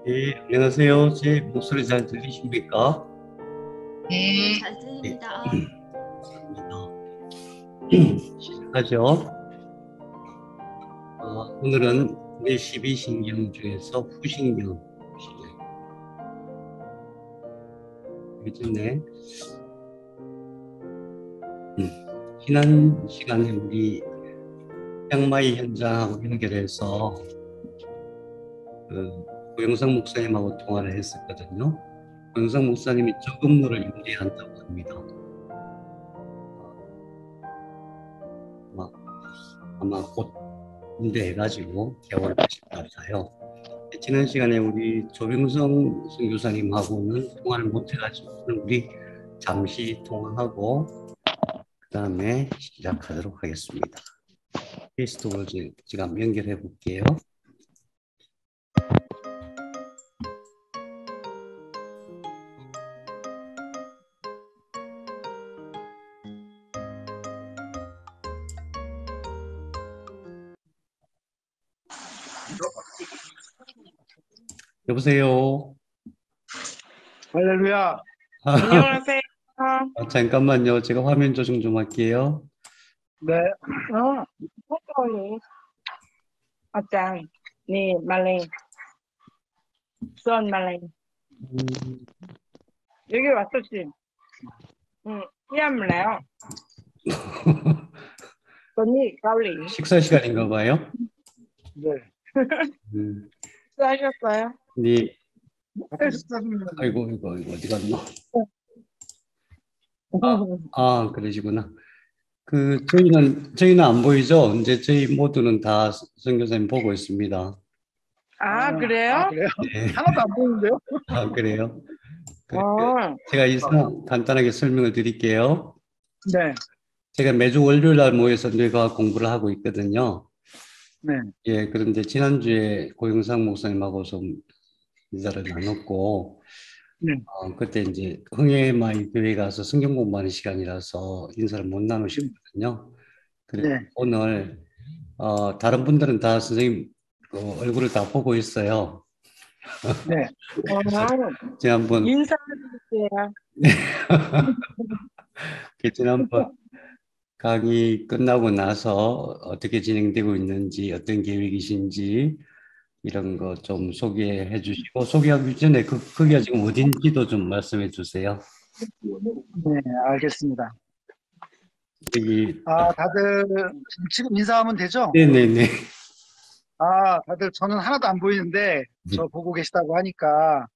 네, 안녕하세요. 제 목소리 잘 들리십니까? 네, 잘 네, 들립니다. 감사합니다. 시작하죠. 오늘은 내12신경 중에서 후신경, 그 전에 지난 시간에 우리 향마이 현장하고 연결해서 그 고영상 목사님하고 통화를 했었거든요. 고영상 목사님이 저근무를 윤리한다고 합니다. 아마, 아마 곧 인대해가지고 개원을 하실 것 같아요. 지난 시간에 우리 조병성 선교사님하고는 통화를 못해가지고 오늘 우리 잠시 통화하고 그 다음에 시작하도록 하겠습니다. 페이스톡을 제가 연결해 볼게요. 여보세요. 할렐루야. 안녕하세요. 잠깐만요. 제가 화면 조정 좀 할게요. 네, 포토니 어장 니 말랭 수원 말랭 음, 여기 왔었지. 희암래요. 언니 가을리 식사 시간인가 봐요. 네. 음, 수고하셨어요? 네. 식사는 아이고, 어디 갔나? 그러시구나. 저희는 안 보이죠? 이제 저희 모두는 다 선교사님 보고 있습니다. 그래요? 그래요? 네. 하나도 안 보이는데요? 그래요? 그, 어, 제가 이 상황 간단하게 설명을 드릴게요. 네, 제가 매주 월요일 날 모여서 뇌과학 공부를 하고 있거든요. 네, 예, 그런데 지난주에 고영상 목사님하고 좀 인사를 나눴고, 네. 그때 이제 흥해마이 교회 가서 성경 공부하는 시간이라서 인사를 못 나누셨거든요. 그래서 네. 오늘, 다른 분들은 다 선생님 얼굴을 다 보고 있어요. 네. 제가 한번, 인사드릴게요. 지난번 강의 끝나고 나서 어떻게 진행되고 있는지, 어떤 계획이신지, 이런 거 좀 소개해 주시고, 소개하기 전에 거기가 지금 어딘지도 좀 말씀해 주세요. 네, 알겠습니다. 여기, 다들 지금 인사하면 되죠? 네네네. 다들 저는 하나도 안 보이는데 저 보고 계시다고 하니까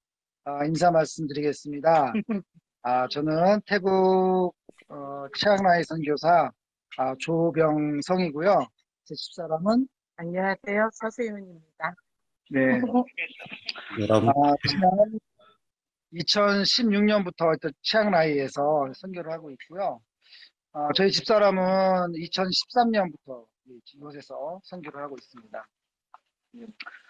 인사 말씀드리겠습니다. 저는 태국 치앙라이 선교사 조병성이고요. 제 집사람은 안녕하세요. 서세윤입니다. 네, 여러분, 지난 2016년부터 치앙라이에서 선교를 하고 있고요. 저희 집사람은 2013년부터 이곳에서 선교를 하고 있습니다.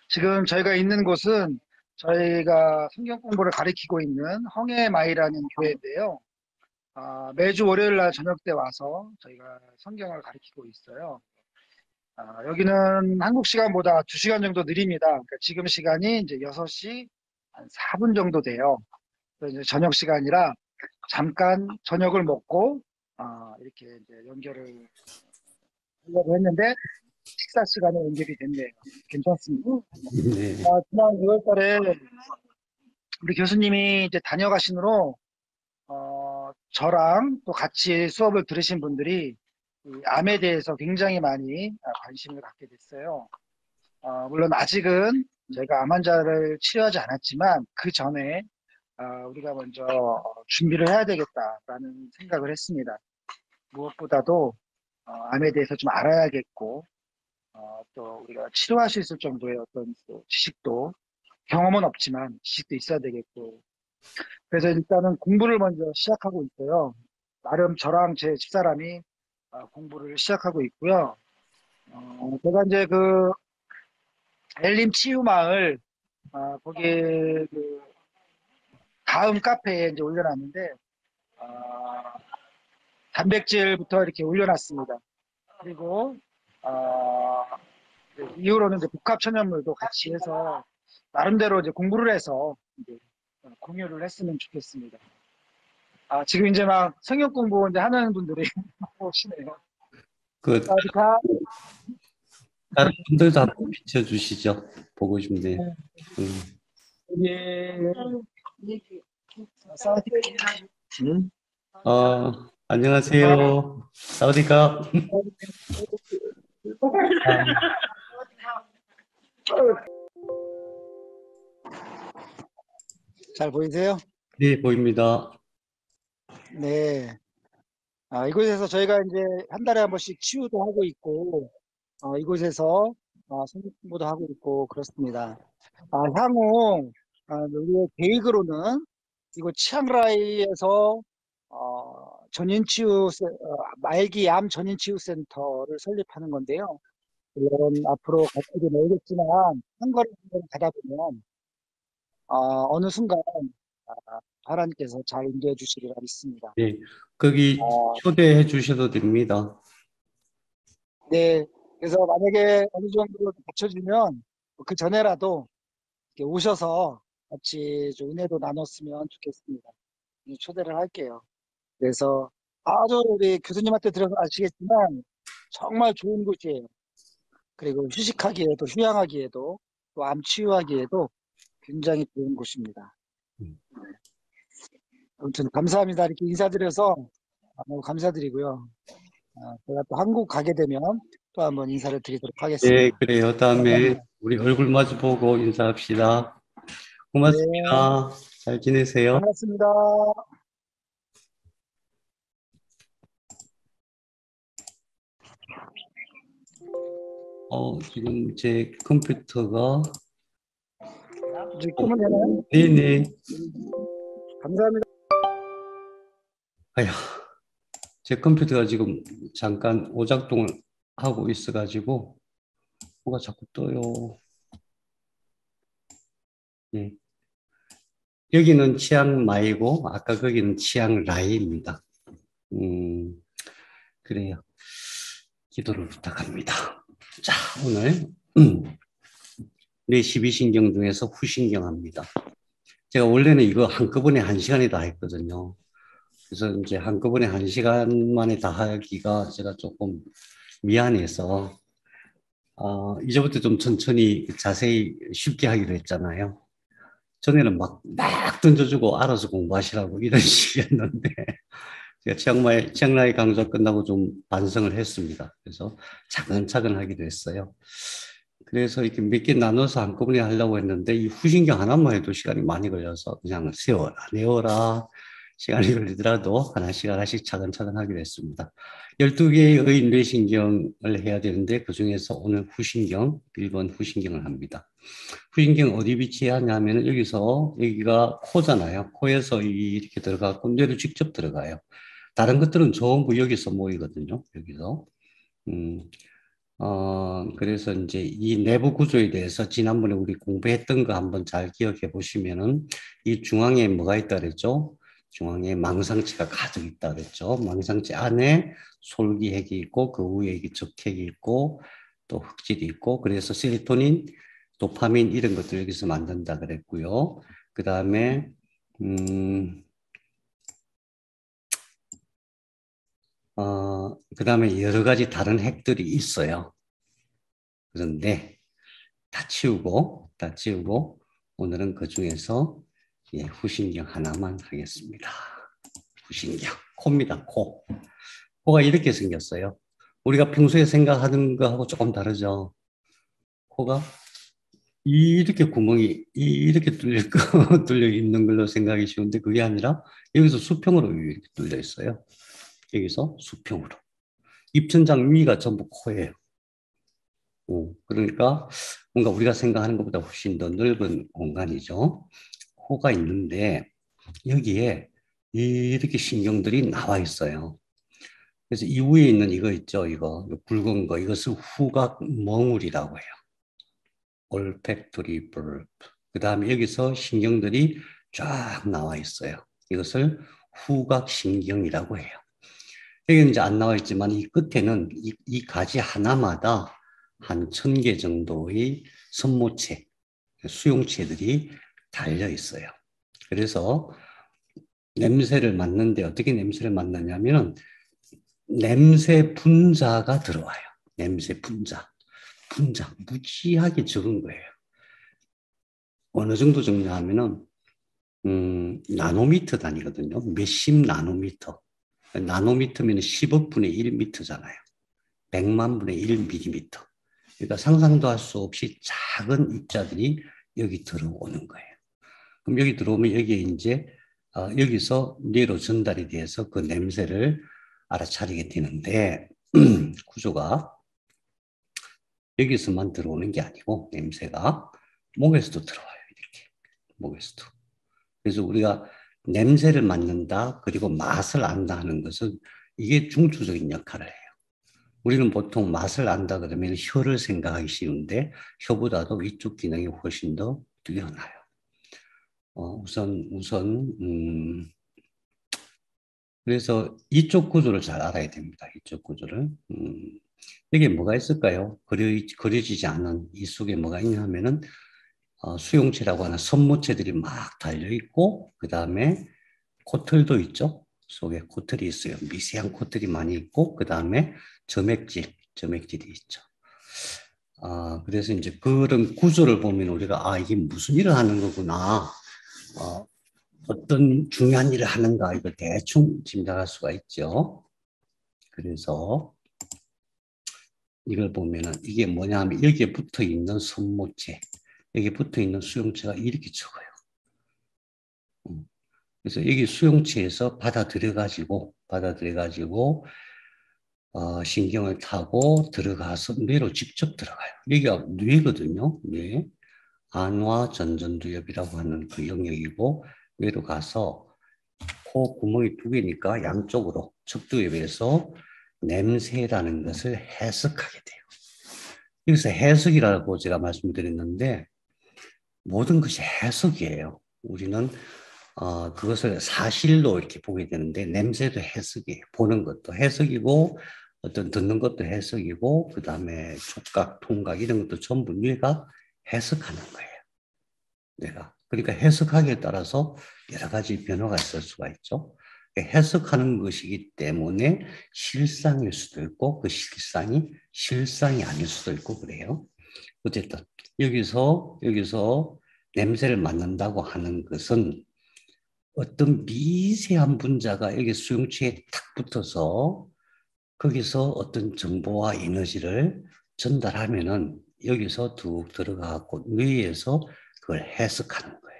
지금 저희가 있는 곳은 저희가 성경 공부를 가리키고 있는 헝에마이라는 교회인데요. 매주 월요일 날 저녁 때 와서 저희가 성경을 가리키고 있어요. 여기는 한국 시간보다 2시간 정도 느립니다. 그러니까 지금 시간이 이제 6시 한 4분 정도 돼요. 그래서 이제 저녁 시간이라 잠깐 저녁을 먹고 이렇게 이제 연결을 하려고 했는데 식사 시간에 연결이 됐네요. 괜찮습니다. 네. 지난 6월 달에 우리 교수님이 이제 다녀가신으로 저랑 또 같이 수업을 들으신 분들이 이 암에 대해서 굉장히 많이 관심을 갖게 됐어요. 물론 아직은 저희가 암 환자를 치료하지 않았지만 그 전에 우리가 먼저 준비를 해야 되겠다라는 생각을 했습니다. 무엇보다도 암에 대해서 좀 알아야겠고 또 우리가 치료할 수 있을 정도의 어떤 또 지식도 경험은 없지만 지식도 있어야 되겠고 그래서 일단은 공부를 먼저 시작하고 있어요. 나름 저랑 제 집사람이 공부를 시작하고 있고요. 제가 이제 그 엘림 치유마을 거기 그 다음 카페에 이제 올려놨는데 단백질부터 이렇게 올려놨습니다. 그리고 이후로는 이제 복합 천연물도 같이 해서 나름대로 이제 공부를 해서 이제 공유를 했으면 좋겠습니다. 지금 이제 막 성역 공부 이제 하는 분들이 오시네요. 그 사와디카. 다른 분들도 한번 비춰주시죠. 보고 싶네요. 예. 사와디카. 안녕하세요. 사우디카. 잘 보이세요? 네, 보입니다. 네. 이곳에서 저희가 이제 한 달에 한 번씩 치유도 하고 있고, 이곳에서 성경 공부도 하고 있고 그렇습니다. 향후 우리의 계획으로는 이곳 치앙라이에서 말기 암 전인치유센터를 설립하는 건데요. 물론 앞으로 갈 길이 멀겠지만 한 걸음 한 걸음 가다 보면 어느 순간 하나님께서 잘 인도해 주시리라 믿습니다. 네, 거기 초대해 주셔도 됩니다. 네, 그래서 만약에 어느 정도 받쳐주면 그 전에라도 이렇게 오셔서 같이 좀 은혜도 나눴으면 좋겠습니다. 초대를 할게요. 그래서 아주 우리 교수님한테 들어서 아시겠지만 정말 좋은 곳이에요. 그리고 휴식하기에도 휴양하기에도 또 암 치유하기에도 굉장히 좋은 곳입니다. 아무튼 감사합니다. 이렇게 인사드려서 너무 감사드리고요. 제가 또 한국 가게 되면 또 한번 인사를 드리도록 네, 하겠습니다. 그래요. 다음에 우리 얼굴 마주 보고 인사합시다. 고맙습니다. 잘 지내세요. 반갑습니다. 지금 제 컴퓨터가 이제 끄면 되나요? 네네. 감사합니다. 아휴, 제 컴퓨터가 지금 잠깐 오작동을 하고 있어가지고 뭐가 자꾸 떠요. 네. 여기는 치앙마이고 아까 거기는 치앙라이입니다. 그래요. 기도를 부탁합니다. 자, 오늘 우리 12신경 중에서 후신경합니다. 제가 원래는 이거 한꺼번에 1시간에 다 했거든요. 그래서 이제 한꺼번에 1시간 만에 다 하기가 제가 조금 미안해서 이제부터 좀 천천히 자세히 쉽게 하기로 했잖아요. 전에는 막 던져주고 알아서 공부하시라고 이런 식이었는데 제가 치앙라이 강좌 끝나고 좀 반성을 했습니다. 그래서 차근차근 하기로 했어요. 그래서 이렇게 몇 개 나눠서 한꺼번에 하려고 했는데 이 후신경 하나만 해도 시간이 많이 걸려서 그냥 내워라. 시간이 걸리더라도 하나씩 차근차근 하기로 했습니다. 12개의 뇌신경을 해야 되는데 그중에서 오늘 후신경, 1번 후신경을 합니다. 후신경 어디 위치하냐면 여기가 코잖아요. 코에서 이렇게 들어가고 뇌로 직접 들어가요. 다른 것들은 전부 여기서 모이거든요. 여기서. 그래서 이제 이 내부 구조에 대해서 지난번에 우리 공부했던 거 한번 잘 기억해 보시면은 이 중앙에 뭐가 있다 그랬죠? 중앙에 망상체가 가득 있다 그랬죠? 망상체 안에 솔기핵이 있고 그 위에 이게 적핵이 있고 또 흑질이 있고 그래서 세로토닌, 도파민 이런 것들 여기서 만든다 그랬고요. 그 다음에 그 다음에 여러 가지 다른 핵들이 있어요. 그런데 다 치우고 오늘은 그 중에서 후신경 하나만 하겠습니다. 후신경, 코입니다. 코가 이렇게 생겼어요. 우리가 평소에 생각하는 거하고 조금 다르죠. 코가 이렇게 구멍이 이렇게 뚫려 있는 걸로 생각이 쉬운데 그게 아니라 여기서 수평으로 이렇게 뚫려 있어요. 여기서 수평으로. 입천장 위가 전부 코예요. 그러니까 뭔가 우리가 생각하는 것보다 훨씬 더 넓은 공간이죠. 코가 있는데 여기에 이렇게 신경들이 나와 있어요. 그래서 이 위에 있는 이거 있죠. 이거 굵은 거 이것을 후각몽울이라고 해요. olfactory bulb. 그 다음에 여기서 신경들이 쫙 나와 있어요. 이것을 후각신경이라고 해요. 여기는 이제 안 나와 있지만 이 끝에는 이 가지 하나마다 한 1000개 정도의 선모체, 수용체들이 달려 있어요. 그래서 냄새를 맡는데 어떻게 냄새를 맡느냐면은 냄새 분자가 들어와요. 냄새 분자. 무지하게 적은 거예요. 어느 정도 적냐면은 나노미터 단위거든요. 몇십 나노미터. 나노미터면 10억 분의 1미터잖아요. 100만 분의 1밀리미터. 그러니까 상상도 할 수 없이 작은 입자들이 여기 들어오는 거예요. 그럼 여기 들어오면 여기에 이제 여기서 뇌로 전달이 돼서 그 냄새를 알아차리게 되는데 구조가 여기서만 들어오는 게 아니고 냄새가 목에서도 들어와요. 이렇게 목에서도. 그래서 우리가 냄새를 맡는다 그리고 맛을 안다 하는 것은 이게 중추적인 역할을 해요. 우리는 보통 맛을 안다 그러면 혀를 생각하기 쉬운데 혀보다도 이쪽 기능이 훨씬 더 뛰어나요. 우선 그래서 이쪽 구조를 잘 알아야 됩니다. 이쪽 구조를. 여기에 뭐가 있을까요? 그려지지 않은 이 속에 뭐가 있냐 하면은 수용체라고 하는 섬모체들이 막 달려있고 그 다음에 코틀도 있죠. 속에 코틀이 있어요. 미세한 코틀이 많이 있고 그 다음에 점액질이 있죠. 그래서 이제 그런 구조를 보면 우리가 이게 무슨 일을 하는 거구나. 어떤 중요한 일을 하는가 이걸 대충 짐작할 수가 있죠. 그래서 이걸 보면은 이게 뭐냐 하면 여기에 붙어 있는 섬모체, 여기 붙어 있는 수용체가 이렇게 적어요. 그래서 여기 수용체에서 받아들여가지고 신경을 타고 들어가서 뇌로 직접 들어가요. 여기가 뇌거든요. 뇌. 안화전전두엽이라고 하는 그 영역이고 뇌로 가서 코 구멍이 두 개니까 양쪽으로 척두엽에서 냄새라는 것을 해석하게 돼요. 여기서 해석이라고 제가 말씀드렸는데 모든 것이 해석이에요. 우리는 그것을 사실로 이렇게 보게 되는데 냄새도 해석이에요. 보는 것도 해석이고 어떤 듣는 것도 해석이고 그 다음에 촉각, 통각 이런 것도 전부 뇌가 해석하는 거예요. 뇌가. 그러니까 해석하기에 따라서 여러 가지 변화가 있을 수가 있죠. 해석하는 것이기 때문에 실상일 수도 있고 그 실상이 아닐 수도 있고 그래요. 어쨌든 여기서 냄새를 맡는다고 하는 것은 어떤 미세한 분자가 여기 수용체에 탁 붙어서 거기서 어떤 정보와 에너지를 전달하면은 여기서 툭 들어가고 뇌에서 그걸 해석하는 거예요.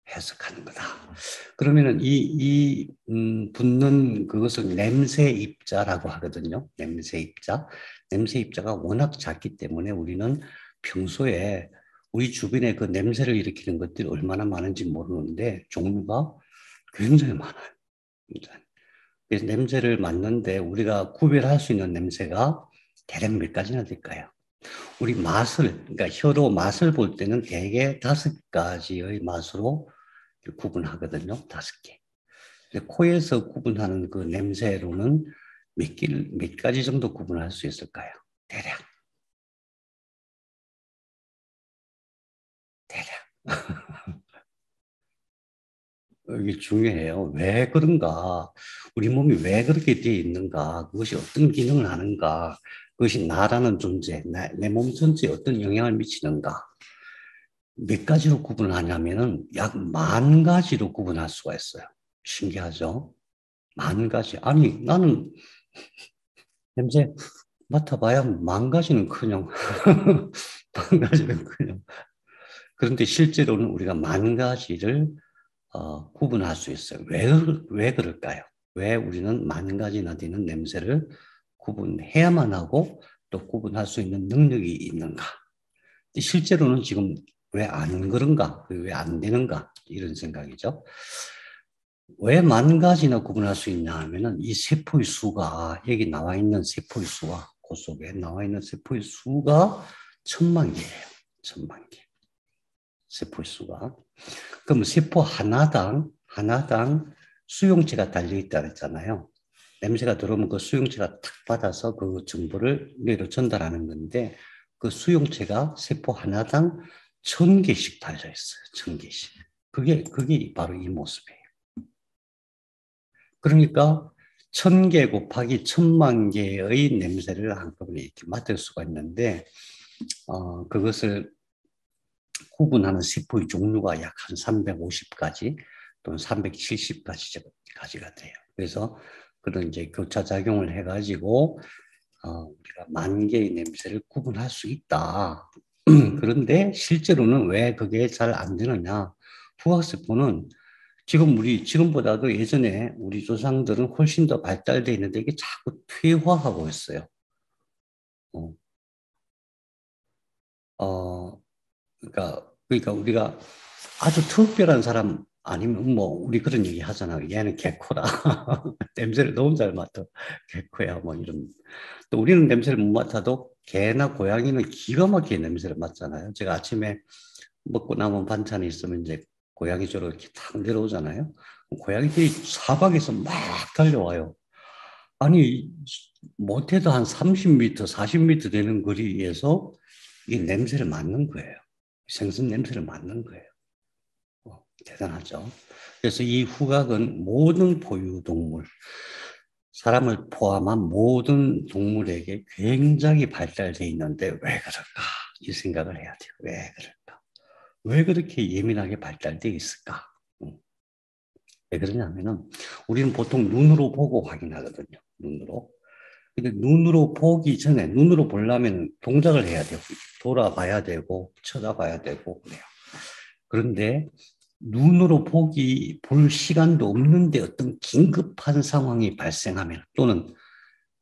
해석하는 거다. 그러면은 붙는 그것을 냄새 입자라고 하거든요. 냄새 입자. 냄새 입자가 워낙 작기 때문에 우리는 평소에 우리 주변에 그 냄새를 일으키는 것들이 얼마나 많은지 모르는데 종류가 굉장히 많아요. 그래서 냄새를 맡는데 우리가 구별할 수 있는 냄새가 대략 몇 가지나 될까요? 우리 그러니까 혀로 맛을 볼 때는 대개 5가지의 맛으로 구분하거든요. 5개. 코에서 구분하는 그 냄새로는 몇 가지 정도 구분할 수 있을까요? 대략. 이게 중요해요. 왜 그런가? 우리 몸이 왜 그렇게 되어 있는가? 그것이 어떤 기능을 하는가? 그것이 나라는 존재, 내 몸 전체에 어떤 영향을 미치는가? 몇 가지로 구분하냐면은 약 10,000가지로 구분할 수가 있어요. 신기하죠? 10,000가지. 아니, 나는 냄새 맡아봐야 10,000가지는커녕 10,000가지는커녕. 그런데 실제로는 우리가 10,000가지를 구분할 수 있어요. 왜 그럴까요? 왜 우리는 10,000가지나 되는 냄새를 구분해야만 하고 또 구분할 수 있는 능력이 있는가? 실제로는 지금 왜 안 그런가? 왜 안 되는가? 이런 생각이죠. 왜 10,000가지나 구분할 수 있냐 하면은 이 세포의 수가 여기 나와 있는 세포의 수가 그 속에 나와 있는 세포의 수가 1,000,000 개예요. 1,000,000 개. 세포의 수가. 그럼 세포 하나당 수용체가 달려있다 그랬잖아요. 냄새가 들어오면 그 수용체가 탁 받아서 그 정보를 뇌로 전달하는 건데 그 수용체가 세포 하나당 1000개씩 달려 있어요. 1000개씩. 그게 바로 이 모습이에요. 그러니까 1000개 곱하기 1000만 개의 냄새를 한꺼번에 이렇게 맡을 수가 있는데, 그것을 구분하는 세포의 종류가 약 한 350가지 또는 370가지가 돼요. 그래서 그런 이제 교차작용을 해가지고 우리가 10,000개의 냄새를 구분할 수 있다. 그런데 실제로는 왜 그게 잘 안 되느냐? 후각세포는 지금보다도 예전에 우리 조상들은 훨씬 더 발달되어 있는데 이게 자꾸 퇴화하고 있어요. 그러니까 우리가 아주 특별한 사람 아니면 뭐 우리 그런 얘기 하잖아요. 얘는 개코라. 냄새를 너무 잘 맡아. 개코야 뭐 이런. 또 우리는 냄새를 못 맡아도 개나 고양이는 기가 막히게 냄새를 맡잖아요. 제가 아침에 먹고 남은 반찬이 있으면 이제 고양이 쪽으로 이렇게 탁 내려오잖아요. 고양이들이 사방에서 막 달려와요. 아니 못해도 한 30m, 40m 되는 거리에서 이 냄새를 맡는 거예요. 생선 냄새를 맡는 거예요. 대단하죠. 그래서 이 후각은 모든 포유동물, 사람을 포함한 모든 동물에게 굉장히 발달되어 있는데 왜 그럴까? 이 생각을 해야 돼요. 왜 그럴까? 왜 그렇게 예민하게 발달되어 있을까? 왜 그러냐면은 우리는 보통 눈으로 보고 확인하거든요. 눈으로. 근데 눈으로 보기 전에 눈으로 보려면 동작을 해야 되고 돌아봐야 되고 쳐다봐야 되고 그래요. 그런데 눈으로 볼 시간도 없는데 어떤 긴급한 상황이 발생하면 또는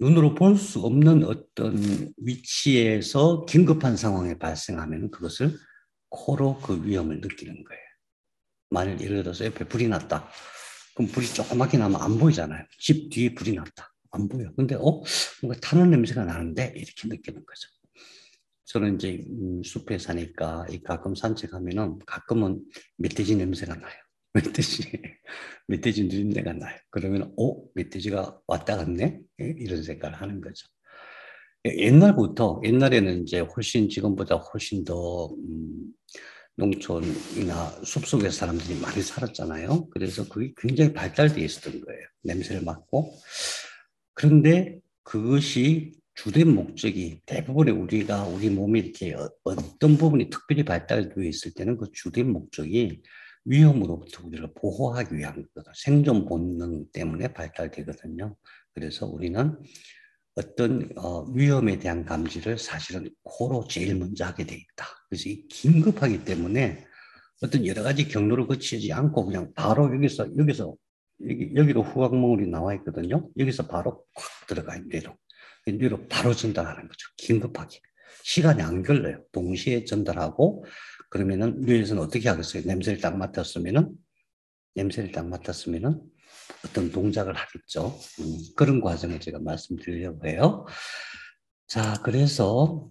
눈으로 볼 수 없는 어떤 위치에서 긴급한 상황이 발생하면 그것을 코로 그 위험을 느끼는 거예요. 만일 예를 들어서 옆에 불이 났다. 그럼 불이 조그맣게 나면 안 보이잖아요. 집 뒤에 불이 났다. 안 보여. 근데 뭔가 타는 냄새가 나는데 이렇게 느끼는 거죠. 저는 이제 숲에 사니까 가끔 산책하면은 가끔은 멧돼지 냄새가 나요. 멧돼지 누린내가 나요. 그러면 멧돼지가 왔다 갔네? 이런 생각을 하는 거죠. 옛날에는 이제 지금보다 훨씬 더 농촌이나 숲속에 사람들이 많이 살았잖아요. 그래서 그게 굉장히 발달되어 있었던 거예요. 냄새를 맡고. 그런데 그것이 주된 목적이 대부분의 우리 몸이 이렇게 어떤 부분이 특별히 발달되어 있을 때는 그 주된 목적이 위험으로부터 우리를 보호하기 위한 거다. 생존 본능 때문에 발달되거든요. 그래서 우리는 어떤 위험에 대한 감지를 사실은 코로 제일 먼저 하게 돼 있다. 그래서 이 긴급하기 때문에 어떤 여러 가지 경로를 거치지 않고 그냥 바로 여기로 후각몽울이 나와 있거든요. 여기서 바로 콱 들어가 뇌로. 뇌로 바로 전달하는 거죠. 긴급하게. 시간이 안 걸려요. 동시에 전달하고 그러면은 뇌에서는 어떻게 하겠어요? 냄새를 딱 맡았으면은 어떤 동작을 하겠죠. 그런 과정을 제가 말씀드리려고 해요. 자, 그래서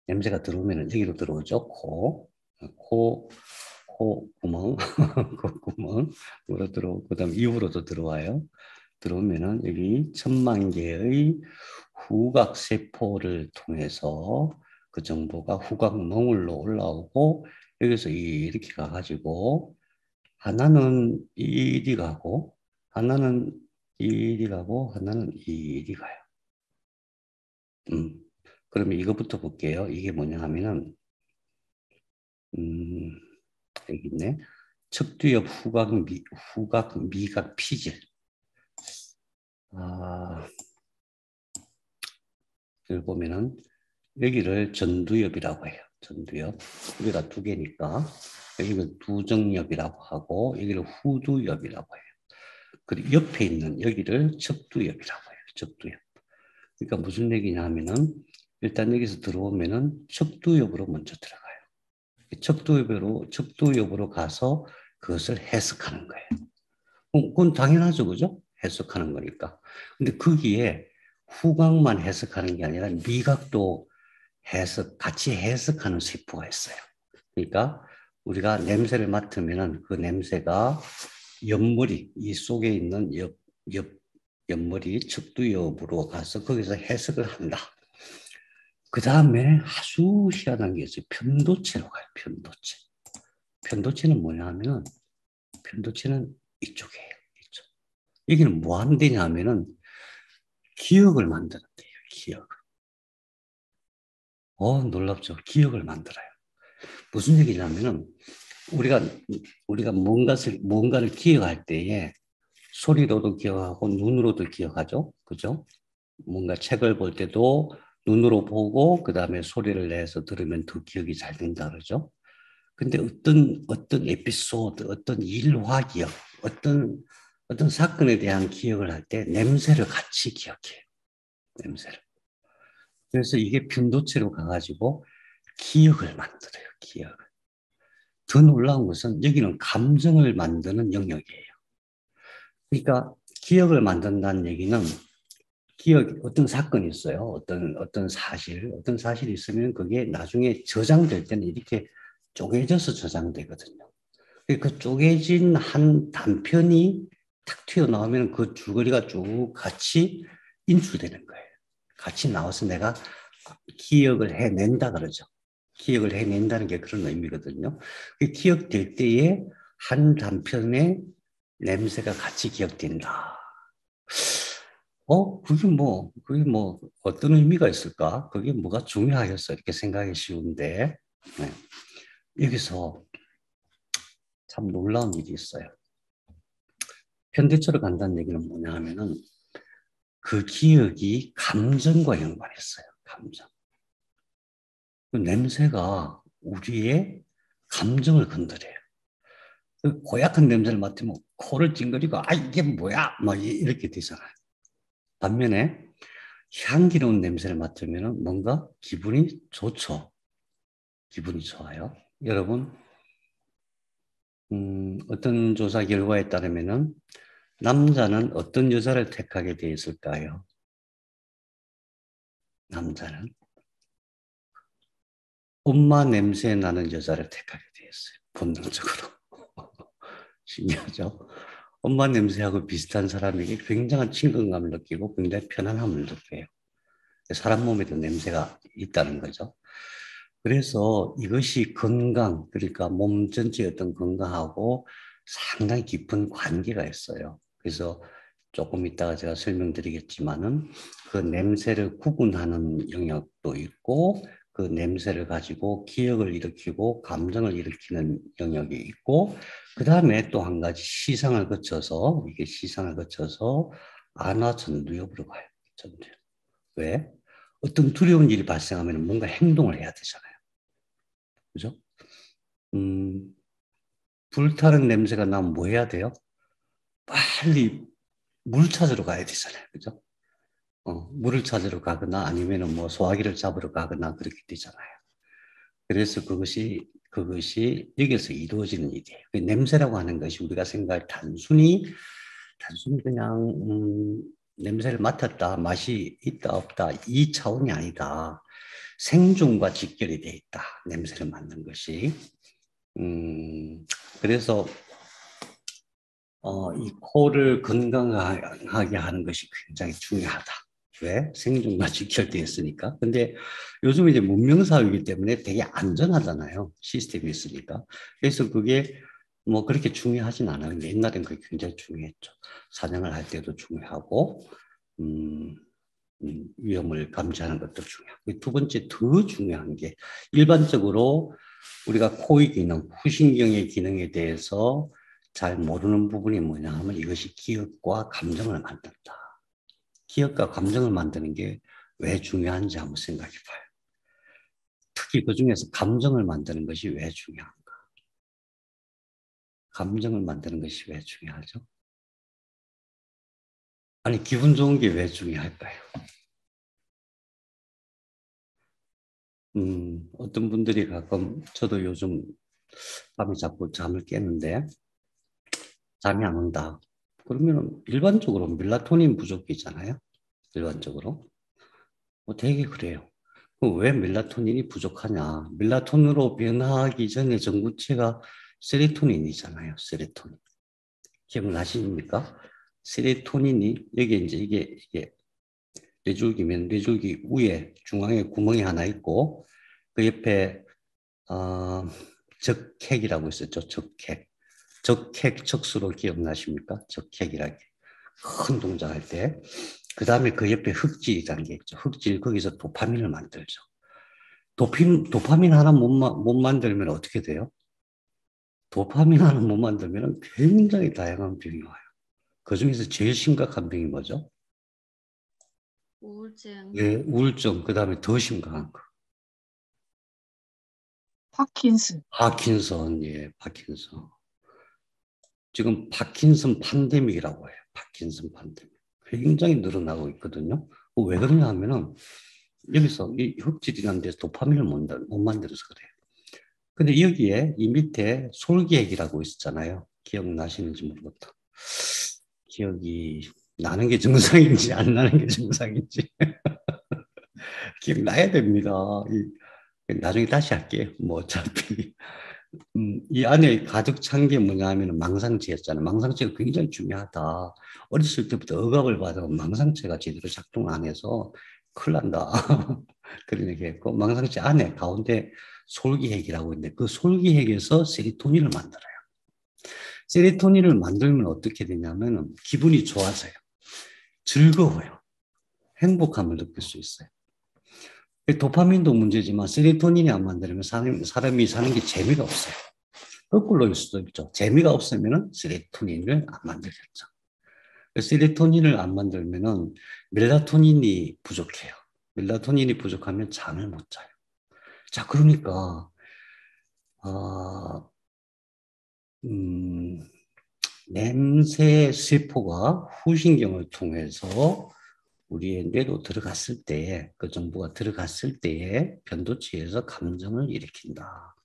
냄새가 들어오면은 여기로 들어오죠. 코 구멍, 코 구멍으로 들어오고 그다음 입으로도 들어와요. 들어오면은 여기 10,000,000개의 후각 세포를 통해서 그 정보가 후각몽울로 올라오고 여기서 이렇게 가가지고 하나는 이리 가고 하나는 이리 가고 하나는 이리 가요. 그러면 이것부터 볼게요. 이게 뭐냐 하면은 여기 있네. 척두엽 후각 미각 피질. 여기 보면은 여기를 전두엽이라고 해요. 전두엽. 여기가 두 개니까 여기를 두정엽이라고 하고 여기를 후두엽이라고 해요. 그리고 옆에 있는 여기를 척두엽이라고 해요. 척두엽. 그러니까 무슨 얘기냐 하면은 일단 여기서 들어오면은 척두엽으로 먼저 들어가요. 척두엽으로 가서 그것을 해석하는 거예요. 그건 당연하죠, 그죠? 해석하는 거니까. 근데 거기에 후각만 해석하는 게 아니라 미각도 같이 해석하는 세포가 있어요. 그러니까 우리가 냄새를 맡으면은 그 냄새가 이 속에 있는 옆머리 척두엽으로 가서 거기서 해석을 한다. 그 다음에 아주 희한한 게 있어요. 편도체로 가요. 편도체. 편도체는 뭐냐 하면은 편도체는 이쪽이에요. 이쪽. 여기는 뭐 하는 데냐 하면은 기억을 만드는데요. 기억. 놀랍죠. 기억을 만들어요. 무슨 얘기냐면은 우리가 뭔가를 기억할 때에 소리로도 기억하고 눈으로도 기억하죠. 그죠? 뭔가 책을 볼 때도 눈으로 보고 그다음에 소리를 내서 들으면 더 기억이 잘 된다 그러죠. 근데 어떤 에피소드, 어떤 일화 기억, 어떤 사건에 대한 기억을 할 때 냄새를 같이 기억해요. 냄새를. 그래서 이게 편도체로 가가지고 기억을 만들어요. 기억을. 더 놀라운 것은 여기는 감정을 만드는 영역이에요. 그러니까 기억을 만든다는 얘기는 어떤 사건이 있어요. 어떤 어떤 사실이 있으면 그게 나중에 저장될 때는 이렇게 쪼개져서 저장되거든요. 그 쪼개진 한 단편이 탁 튀어나오면 그 줄거리가 쭉 같이 인출되는 거예요. 같이 나와서 내가 기억을 해낸다 그러죠. 기억을 해낸다는 게 그런 의미거든요. 그 기억될 때에 한 단편의 냄새가 같이 기억된다. 그게 뭐, 어떤 의미가 있을까? 그게 뭐가 중요하겠어? 이렇게 생각이 쉬운데, 네. 여기서 참 놀라운 일이 있어요. 편대처로 간다는 얘기는 뭐냐 하면은, 그 기억이 감정과 연관했어요. 감정. 그 냄새가 우리의 감정을 건드려요. 그 고약한 냄새를 맡으면 코를 찡그리고, 이게 뭐야? 막 이렇게 되잖아요. 반면에 향기로운 냄새를 맡으면 뭔가 기분이 좋죠. 기분이 좋아요. 여러분, 어떤 조사 결과에 따르면은 남자는 어떤 여자를 택하게 되어 있을까요? 남자는 엄마 냄새 나는 여자를 택하게 되어 있어요. 본능적으로. 신기하죠? 엄마 냄새하고 비슷한 사람에게 굉장한 친근감을 느끼고 굉장히 편안함을 느껴요. 사람 몸에도 냄새가 있다는 거죠. 그래서 이것이 건강, 그러니까 몸 전체의 어떤 건강하고 상당히 깊은 관계가 있어요. 그래서 조금 이따가 제가 설명드리겠지만은 그 냄새를 구분하는 영역도 있고 그 냄새를 가지고 기억을 일으키고 감정을 일으키는 영역이 있고 그 다음에 또 한 가지 시상을 거쳐서 안화 전두엽으로 가요. 전두엽. 왜? 어떤 두려운 일이 발생하면 뭔가 행동을 해야 되잖아요. 그죠? 음, 불타는 냄새가 나면 뭐 해야 돼요? 빨리 물 찾으러 가야 되잖아요. 그죠? 물을 찾으러 가거나 아니면은 뭐 소화기를 잡으러 가거나 그렇게 되잖아요. 그래서 그것이 여기서 이루어지는 일이에요. 그 냄새라고 하는 것이 우리가 생각할 단순히 그냥, 냄새를 맡았다, 맛이 있다, 없다, 이 차원이 아니다. 생존과 직결이 돼 있다. 냄새를 맡는 것이. 그래서 이 코를 건강하게 하는 것이 굉장히 중요하다. 왜? 생존과 직결되어 있으니까. 근데 요즘 이제 문명사회이기 때문에 되게 안전하잖아요. 시스템이 있으니까. 그래서 그게 뭐 그렇게 중요하진 않아요. 옛날엔 그게 굉장히 중요했죠. 사냥을 할 때도 중요하고, 음, 위험을 감지하는 것도 중요하고. 두 번째 더 중요한 게 일반적으로 우리가 코의 기능, 후신경의 기능에 대해서 잘 모르는 부분이 뭐냐 하면 이것이 기억과 감정을 만든다. 기억과 감정을 만드는 게 왜 중요한지 한번 생각해 봐요. 특히 그 중에서 감정을 만드는 것이 왜 중요한가? 감정을 만드는 것이 왜 중요하죠? 아니, 기분 좋은 게 왜 중요할까요? 어떤 분들이 가끔, 저도 요즘 밤에 자꾸 잠을 깨는데, 잠이 안 온다. 그러면 일반적으로 멜라토닌 부족이잖아요. 일반적으로. 되게 그래요. 왜 멜라토닌이 부족하냐? 멜라토닌으로 변화하기 전에 전구체가 세로토닌이잖아요. 세로토닌. 기억나십니까? 세로토닌이 여기 이제 이게 뇌줄기면 뇌줄기 위에 중앙에 구멍이 하나 있고 그 옆에 적핵이라고 있었죠. 적핵. 적핵 척수로 기억나십니까? 적핵이라는 게. 큰 동작할 때. 그 다음에 그 옆에 흑질이라는 게 있죠. 흑질, 거기서 도파민을 만들죠. 도파민 하나 못 만들면 어떻게 돼요? 도파민 하나 못 만들면 굉장히 다양한 병이 와요. 그 중에서 제일 심각한 병이 뭐죠? 우울증. 예, 우울증. 그 다음에 더 심각한 거. 파킨슨, 예, 파킨슨. 지금 파킨슨 팬데믹이라고 해요. 파킨슨 팬데믹. 굉장히 늘어나고 있거든요. 왜 그러냐 하면은 여기서 이 흑질이라는 데서 도파민을 못 만들어서 그래요. 근데 여기에 이 밑에 솔기핵이라고 있었잖아요. 기억나시는지 모르겠다. 기억이 나는 게 정상인지 안 나는 게 정상인지 기억나야 됩니다. 나중에 다시 할게요. 뭐 어차피 이 안에 가득 찬 게 뭐냐 하면 망상체였잖아요. 망상체가 굉장히 중요하다. 어렸을 때부터 억압을 받으면 망상체가 제대로 작동 안 해서 큰일 난다. 그런 얘기 했고, 망상체 안에 가운데 솔기핵이라고 있는데 그 솔기핵에서 세로토닌을 만들어요. 세로토닌을 만들면 어떻게 되냐면 기분이 좋아져요. 즐거워요. 행복함을 느낄 수 있어요. 도파민도 문제지만 세로토닌이 안 만들면 사람이 사는 게 재미가 없어요. 거꾸로일 수도 있죠. 재미가 없으면 세로토닌을 안 만들겠죠. 세로토닌을 안 만들면 멜라토닌이 부족해요. 멜라토닌이 부족하면 잠을 못 자요. 자, 그러니까 냄새 세포가 후신경을 통해서 우리의 뇌로 들어갔을 때에 그 정보가 들어갔을 때에 변도체에서 감정을 일으킨다.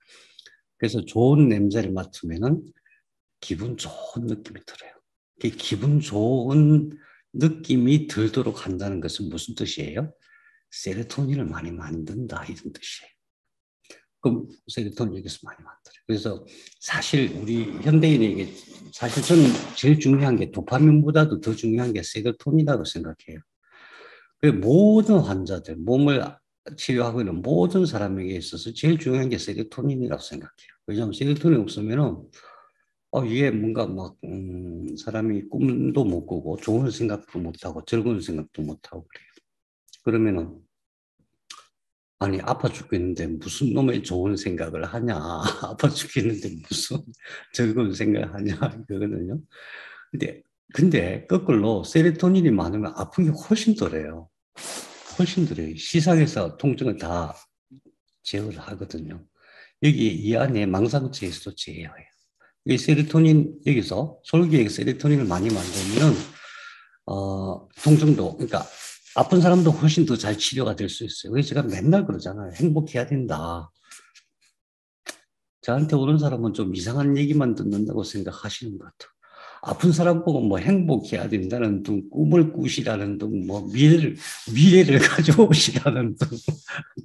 그래서 좋은 냄새를 맡으면은 기분 좋은 느낌이 들어요. 기분 좋은 느낌이 들도록 한다는 것은 무슨 뜻이에요? 세로토닌을 많이 만든다 이런 뜻이에요. 그럼 세로토닌 여기서 많이 만들어요. 그래서 사실 우리 현대인에게 사실 저는 제일 중요한 게 도파민보다도 더 중요한 게 세로토닌이라고 생각해요. 모든 환자들, 몸을 치료하고 있는 모든 사람에게 있어서 제일 중요한 게 세로토닌이라고 생각해요. 왜냐하면 세로토닌 없으면은 이게 뭔가 막 사람이 꿈도 못 꾸고 좋은 생각도 못 하고 즐거운 생각도 못 하고 그래요. 그러면은 아니 아파 죽겠는데 무슨 놈의 좋은 생각을 하냐? 아파 죽겠는데 무슨 즐거운 생각을 하냐? 이거거든요. 근데 거꾸로 세로토닌이 많으면 아픈 게 훨씬 덜해요. 훨씬 덜해요. 시상에서 통증을 다 제어를 하거든요. 여기 이 안에 망상체에서도 제어해요. 이 세로토닌 여기서 솔기에 세로토닌을 많이 만들면 통증도 그러니까 아픈 사람도 훨씬 더 잘 치료가 될 수 있어요. 그래서 제가 맨날 그러잖아요. 행복해야 된다. 저한테 오는 사람은 좀 이상한 얘기만 듣는다고 생각하시는 것 같아요. 아픈 사람 보고 뭐 행복해야 된다는 등, 꿈을 꾸시라는 등, 뭐 미래를 가져오시라는 등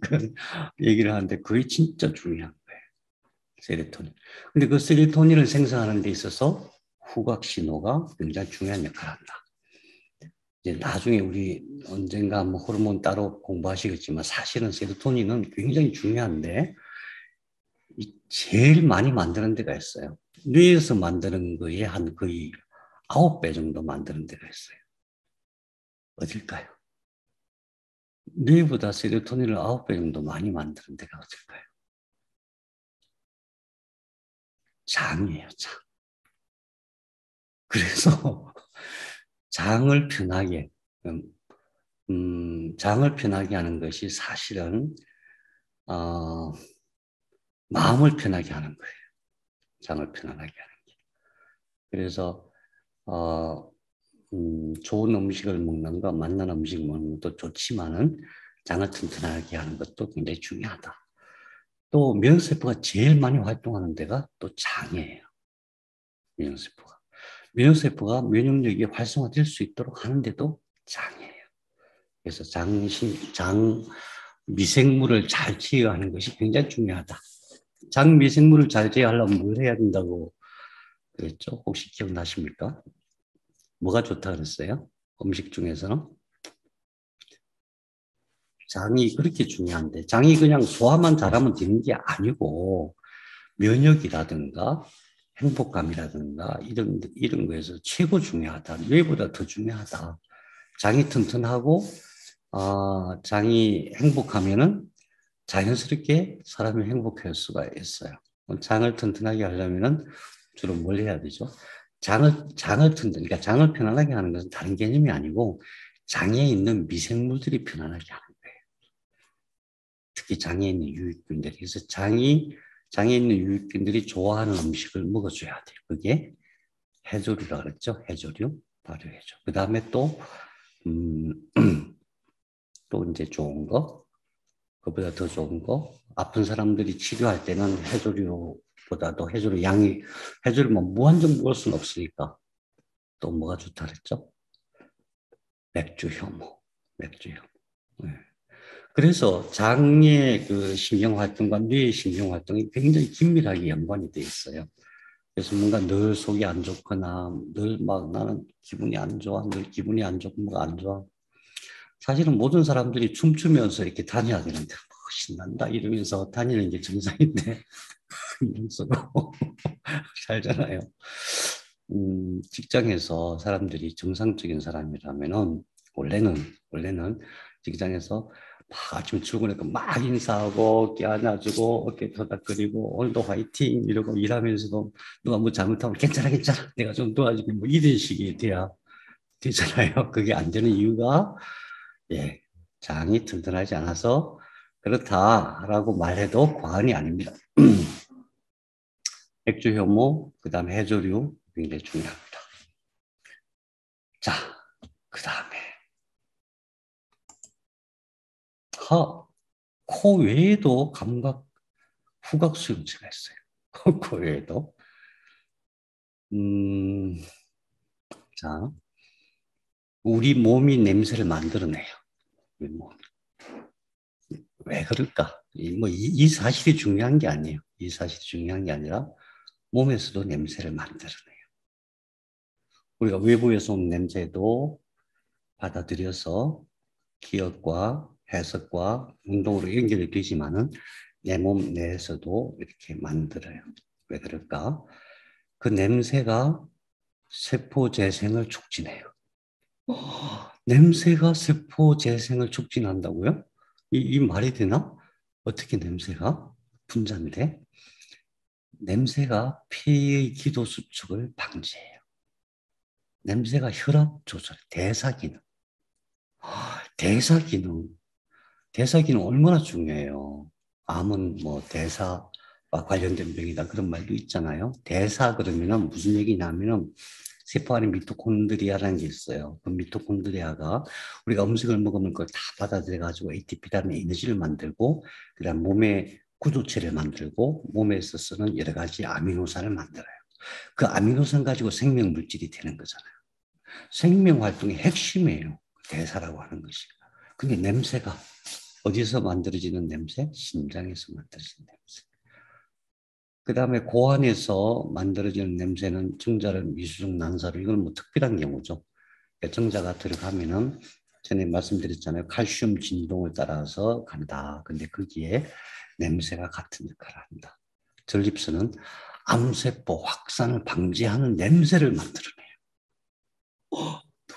그런 얘기를 하는데 그게 진짜 중요한 거예요. 세로토닌. 근데 그 세로토닌을 생성하는 데 있어서 후각 신호가 굉장히 중요한 역할을 한다. 이제 나중에 우리 언젠가 뭐 호르몬 따로 공부하시겠지만 사실은 세로토닌은 굉장히 중요한데 제일 많이 만드는 데가 있어요. 뇌에서 만드는 거에 한 거의 9배 정도 만드는 데가 있어요. 어딜까요? 뇌보다 세로토닌을 9배 정도 많이 만드는 데가 어딜까요? 장이에요, 장. 그래서 장을 편하게, 장을 편하게 하는 것이 사실은, 마음을 편하게 하는 거예요. 장을 편안하게 하는 게. 그래서, 좋은 음식을 먹는 거, 맛난 음식 먹는 것도 좋지만은 장을 튼튼하게 하는 것도 굉장히 중요하다. 또 면역세포가 제일 많이 활동하는 데가 또 장이에요. 면역세포가. 면역세포가 면역력이 활성화될 수 있도록 하는데도 장이에요. 그래서 장 미생물을 잘 제어하는 것이 굉장히 중요하다. 장 미생물을 잘 제어하려면 뭘 해야 된다고 그랬죠? 혹시 기억나십니까? 뭐가 좋다 그랬어요? 음식 중에서는? 장이 그렇게 중요한데 장이 그냥 소화만 잘하면 되는 게 아니고 면역이라든가 행복감이라든가 이런 거에서 최고 중요하다. 뇌보다 더 중요하다. 장이 튼튼하고 장이 행복하면은 자연스럽게 사람이 행복할 수가 있어요. 장을 튼튼하게 하려면은 주로 뭘 해야 되죠? 그러니까 장을 편안하게 하는 것은 다른 개념이 아니고 장에 있는 미생물들이 편안하게 하는 거예요. 특히 장에 있는 유익균들이. 그래서 장에 있는 유익균들이 좋아하는 음식을 먹어줘야 돼요. 그게 해조류라 그랬죠? 해조류, 발효해조. 그 다음에 음, 또 이제 좋은 거, 그보다 더 좋은 거, 아픈 사람들이 치료할 때는 해조류보다도 해조류만 무한정 먹을 수는 없으니까 또 뭐가 좋다 그랬죠? 맥주 효모. 네. 그래서 장의 그 신경활동과 뇌의 신경활동이 굉장히 긴밀하게 연관이 되어 있어요. 그래서 뭔가 늘 속이 안 좋거나 늘 막 나는 기분이 안 좋아, 늘 기분이 안 좋고 뭐가 안 좋아. 사실은 모든 사람들이 춤추면서 이렇게 다녀야 되는데 신난다 이러면서 다니는 게 정상인데 이러면서도 살잖아요. 직장에서 사람들이 정상적인 사람이라면은 원래는 직장에서 막 아침 출근해서 막 인사하고 껴안아주고 어깨 토닥거리고 오늘도 화이팅 이러고 일하면서도 누가 뭐 잘못하면 괜찮아 내가 좀 도와주고 뭐 이런 식이 돼야 되잖아요. 그게 안 되는 이유가 예, 장이 튼튼하지 않아서 그렇다라고 말해도 과언이 아닙니다. 맥주 효모, 그 다음에 해조류 굉장히 중요합니다. 자, 그 다음에 코 외에도 후각 수용체가 있어요. 코 외에도. 자, 우리 몸이 냄새를 만들어내요. 우리 몸. 왜 그럴까? 이 사실이 중요한 게 아니에요. 이 사실이 중요한 게 아니라 몸에서도 냄새를 만들어내요. 우리가 외부에서 온 냄새도 받아들여서 기억과 해석과 운동으로 연결이 되지만은 내 몸 내에서도 이렇게 만들어요. 왜 그럴까? 그 냄새가 세포 재생을 촉진해요. 냄새가 세포 재생을 촉진한다고요? 이 말이 되나? 어떻게 냄새가? 분자인데? 냄새가 폐의 기도 수축을 방지해요. 냄새가 혈압 조절, 대사 기능. 대사 기능. 대사 기능 얼마나 중요해요. 암은 뭐 대사와 관련된 병이다 그런 말도 있잖아요. 대사 그러면은 무슨 얘기냐면은 세포 안에 미토콘드리아라는 게 있어요. 그 미토콘드리아가 우리가 음식을 먹으면 그걸 다 받아들여 가지고 ATP라는 에너지를 만들고 그다음 몸에 구조체를 만들고 몸에서 쓰는 여러 가지 아미노산을 만들어요. 그 아미노산 가지고 생명 물질이 되는 거잖아요. 생명 활동의 핵심이에요. 대사라고 하는 것이. 근데 냄새가 어디서 만들어지는 냄새? 심장에서 만들어지는 냄새. 그 다음에 고환에서 만들어지는 냄새는 정자를 미수종 난사로 이건 뭐 특별한 경우죠. 정자가 들어가면은 전에 말씀드렸잖아요. 칼슘 진동을 따라서 간다. 근데 거기에 냄새가 같은 역할을 한다. 전립선은 암세포 확산을 방지하는 냄새를 만들어내요.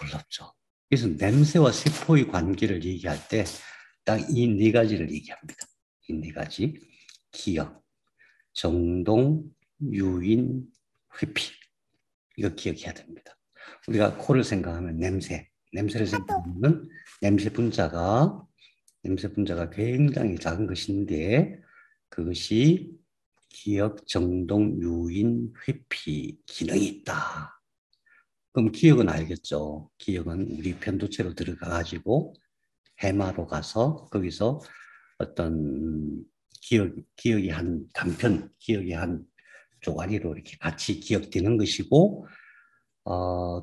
놀랍죠. 그래서 냄새와 세포의 관계를 얘기할 때 딱 이 네 가지를 얘기합니다. 이 네 가지. 기억, 정동, 유인, 회피. 이거 기억해야 됩니다. 우리가 코를 생각하면 냄새를 생각하면 냄새 분자가 굉장히 작은 것인데 그것이 기억, 정동, 유인, 회피 기능이 있다. 그럼 기억은 알겠죠. 기억은 우리 편도체로 들어가 가지고 해마로 가서 거기서 어떤 기억이 한 단편, 기억이 한 쪼가리로 이렇게 같이 기억되는 것이고,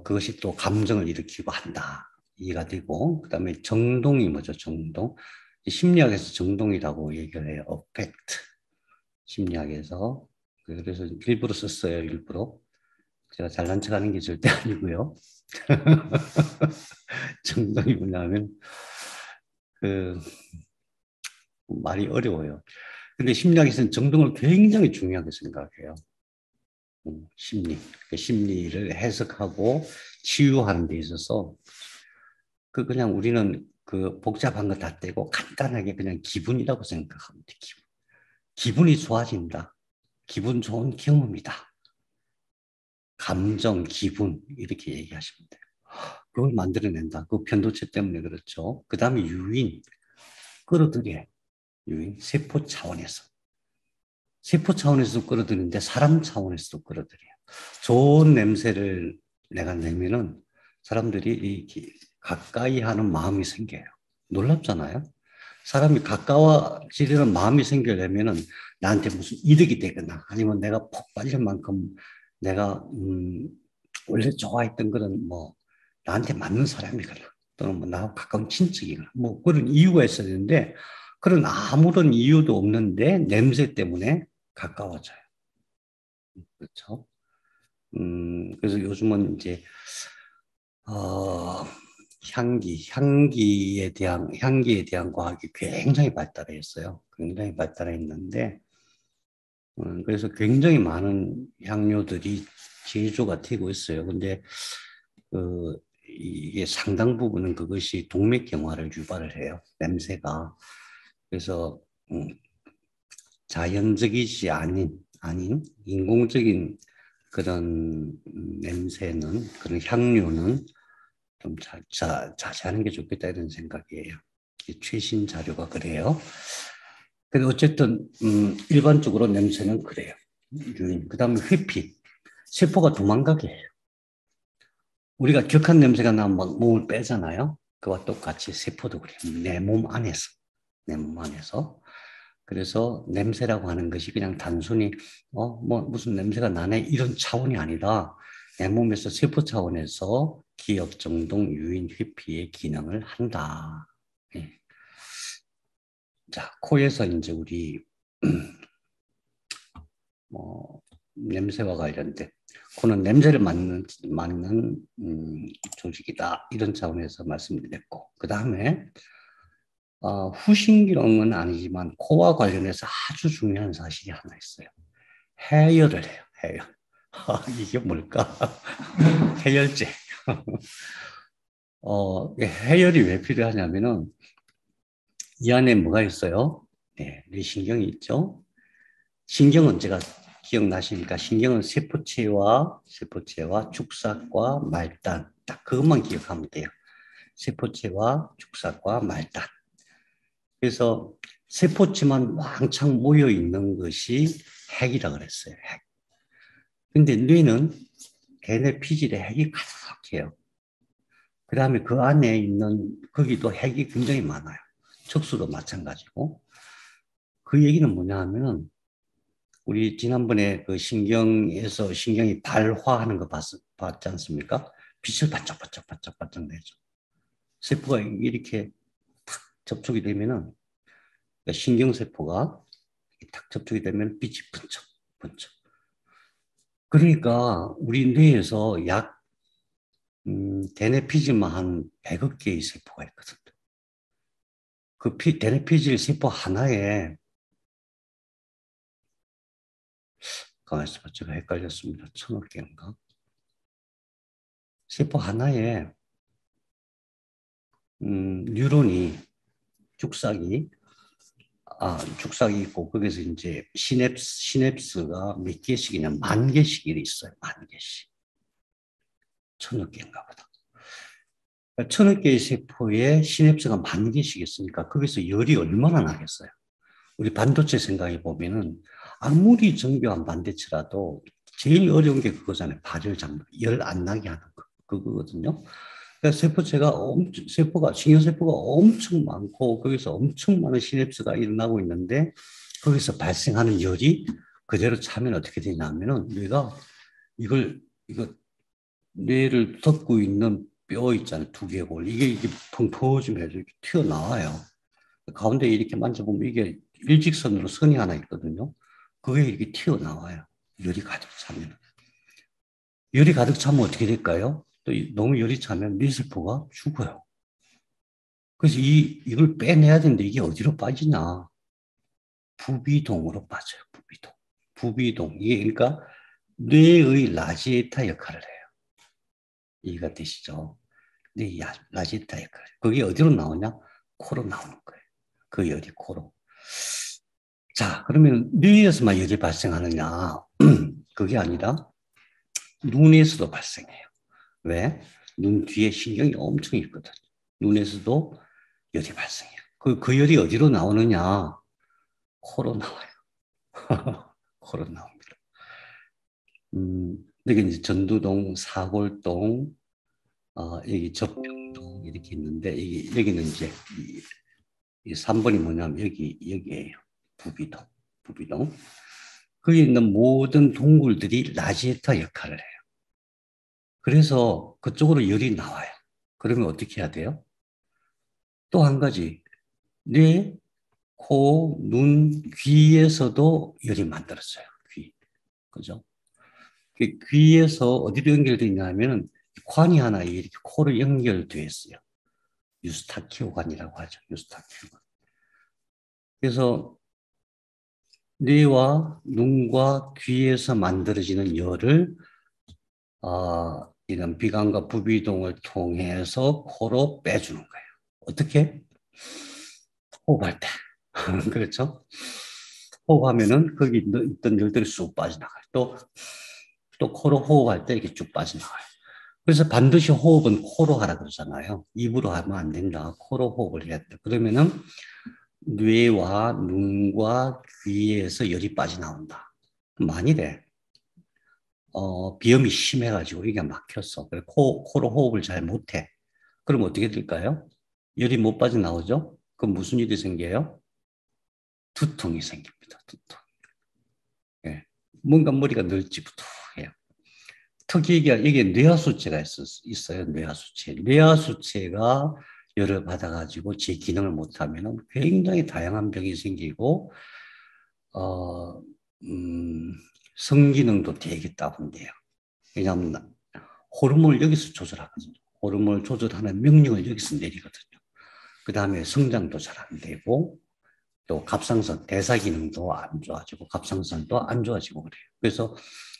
그것이 또 감정을 일으키고 한다. 이해가 되고, 그 다음에 정동이 뭐죠? 정동. 심리학에서 정동이라고 얘기를 해요. 어펙트. 심리학에서. 그래서 일부러 썼어요. 일부러. 제가 잘난 척 하는 게 절대 아니고요. 정동이 뭐냐면 그 말이 어려워요. 근데 심리학에서는 정동을 굉장히 중요하게 생각해요. 심리, 그 심리를 해석하고 치유하는 데 있어서 그냥 우리는 그 복잡한 거 다 떼고 간단하게 그냥 기분이라고 생각하면 돼. 기분이 좋아진다. 기분 좋은 경험이다. 감정, 기분 이렇게 얘기하시면 돼요. 그걸 만들어낸다. 그 편도체 때문에 그렇죠. 그 다음에 유인, 끌어들여. 유인, 세포 차원에서. 세포 차원에서도 끌어들이는데 사람 차원에서도 끌어들여요. 좋은 냄새를 내가 내면은 사람들이 이렇게 가까이 하는 마음이 생겨요. 놀랍잖아요. 사람이 가까워지려는 마음이 생기려면은 나한테 무슨 이득이 되거나 아니면 내가 폭 빠질 만큼 내가 원래 좋아했던 그런 뭐 나한테 맞는 사람이거나 또는 뭐 나하고 가까운 친척이거나 뭐 그런 이유가 있어야 되는데 그런 아무런 이유도 없는데 냄새 때문에 가까워져요. 그렇죠? 그래서 요즘은 이제 어, 향기에 대한 과학이 굉장히 발달해 있어요. 굉장히 발달해 있는데, 그래서 굉장히 많은 향료들이 제조가 되고 있어요. 근데, 이게 상당 부분은 그것이 동맥경화를 유발을 해요. 냄새가. 그래서, 자연적이지 아닌 인공적인 그런 냄새는, 그런 향료는 좀 자제하는 게 좋겠다 이런 생각이에요. 최신 자료가 그래요. 근데 어쨌든 일반적으로 냄새는 그래요. 유인. 그다음에 회피. 세포가 도망가게 해요. 우리가 격한 냄새가 나면 막 몸을 빼잖아요. 그와 똑같이 세포도 그래요. 내 몸 안에서. 내 몸 안에서. 그래서 냄새라고 하는 것이 그냥 단순히 뭐 무슨 냄새가 나네 이런 차원이 아니라 내 몸에서 세포 차원에서 기억, 정동, 유인, 회피의 기능을 한다. 네. 자, 코에서 이제 우리 뭐 냄새와 관련된 코는 냄새를 맡는 조직이다 이런 차원에서 말씀드렸고 그 다음에 후신경은 아니지만 코와 관련해서 아주 중요한 사실이 하나 있어요. 해열을 해요. 해열. 이게 뭘까? 해열제. 해열이 왜 필요하냐면은 이 안에 뭐가 있어요? 네, 뇌신경이 있죠. 신경은 제가 기억나시니까 신경은 세포체와 축삭과 말단 딱 그것만 기억하면 돼요. 세포체와 축삭과 말단. 그래서 세포체만 왕창 모여 있는 것이 핵이라 그랬어요. 핵. 근데 뇌는 대뇌 피질에 핵이 가득해요. 그 다음에 그 안에 있는 거기도 핵이 굉장히 많아요. 척수도 마찬가지고. 그 얘기는 뭐냐 하면은 우리 지난번에 그 신경에서 신경이 발화하는 거 봤지 않습니까? 빛을 반짝반짝 내죠. 세포가 이렇게 탁 접촉이 되면은 그러니까 신경세포가 탁 접촉이 되면 빛이 번쩍. 그러니까 우리 뇌에서 약 대뇌 피질만 한 100억 개의 세포가 있거든. 그 대뇌 피질 세포 하나에 가만있어 봐. 제가 헷갈렸습니다. 1000억 개인가? 세포 하나에 뉴런이 죽삭이 죽삭이 있고 거기서 이제 시냅스가 몇 개씩이냐 10,000개씩 있어요. 10,000개씩. 1000억 개인가 보다. 1000억 개의 세포에 시냅스가 10,000개씩 있으니까 거기서 열이 얼마나 나겠어요. 우리 반도체 생각해 보면은 아무리 정교한 반도체라도 제일 어려운 게 그거잖아요. 발열 잡는 열 안 나게 하는 거 그거거든요. 그러니까 신경세포가 엄청 많고 거기서 엄청 많은 시냅스가 일어나고 있는데 거기서 발생하는 열이 그대로 차면 어떻게 되냐면은 뇌가 이거 뇌를 덮고 있는 뼈 있잖아요. 두개골 이게 펑퍼짐해서 이렇게 튀어나와요. 가운데 이렇게 만져보면 이게 일직선으로 선이 하나 있거든요. 그게 이렇게 튀어나와요. 열이 가득 차면. 열이 가득 차면 어떻게 될까요? 또 너무 열이 차면 뇌세포가 죽어요. 그래서 이걸 빼내야 되는데 이게 어디로 빠지냐? 부비동으로 빠져요. 부비동. 부비동. 이게 그러니까 뇌의 라지에타 역할을 해요. 이해가 되시죠? 뇌의 라지에타 역할. 그게 어디로 나오냐? 코로 나오는 거예요. 그 열이 코로. 자, 그러면 뇌에서만 열이 발생하느냐? 그게 아니라 눈에서도 발생해요. 왜? 눈 뒤에 신경이 엄청 있거든요. 눈에서도 열이 발생해요. 그 열이 어디로 나오느냐? 코로 나와요. 코로 나옵니다. 여기 이제 전두동, 사골동, 여기 접경동 이렇게 있는데 여기는 이제 이 3번이 뭐냐면 여기에요. 부비동, 부비동. 거기 있는 모든 동굴들이 라지에타 역할을 해요. 그래서 그쪽으로 열이 나와요. 그러면 어떻게 해야 돼요? 또 한 가지, 뇌, 코, 눈, 귀에서도 열이 만들어져요. 귀, 그죠? 귀에서 어디로 연결되어 있냐면 관이 하나 이렇게 코로 연결되어 있어요. 유스타키오관이라고 하죠. 유스타키오관. 그래서 뇌와 눈과 귀에서 만들어지는 열을 이런 비강과 부비동을 통해서 코로 빼주는 거예요. 어떻게? 호흡할 때. 그렇죠? 호흡하면은 거기 있던 열들이 쑥 빠져나가요. 또 코로 호흡할 때 이렇게 쭉 빠져나가요. 그래서 반드시 호흡은 코로 하라 그러잖아요. 입으로 하면 안 된다. 코로 호흡을 해야 돼. 그러면은 뇌와 눈과 귀에서 열이 빠져나온다. 만일에 비염이 심해가지고 이게 막혔어. 그래 코로 호흡을 잘 못해. 그럼 어떻게 될까요? 열이 못 빠져나오죠? 그럼 무슨 일이 생겨요? 두통이 생깁니다. 두통. 예. 뭔가 머리가 널찍부툭해요. 특히 이게 뇌하수체가 있어요. 뇌하수체. 뇌하수체가 열을 받아가지고 제 기능을 못하면 굉장히 다양한 병이 생기고 성기능도 되게 다운돼요. 왜냐하면 호르몬을 여기서 조절하거든요. 호르몬을 조절하는 명령을 여기서 내리거든요. 그 다음에 성장도 잘 안 되고 또 갑상선, 대사 기능도 안 좋아지고 갑상선도 안 좋아지고 그래요. 그래서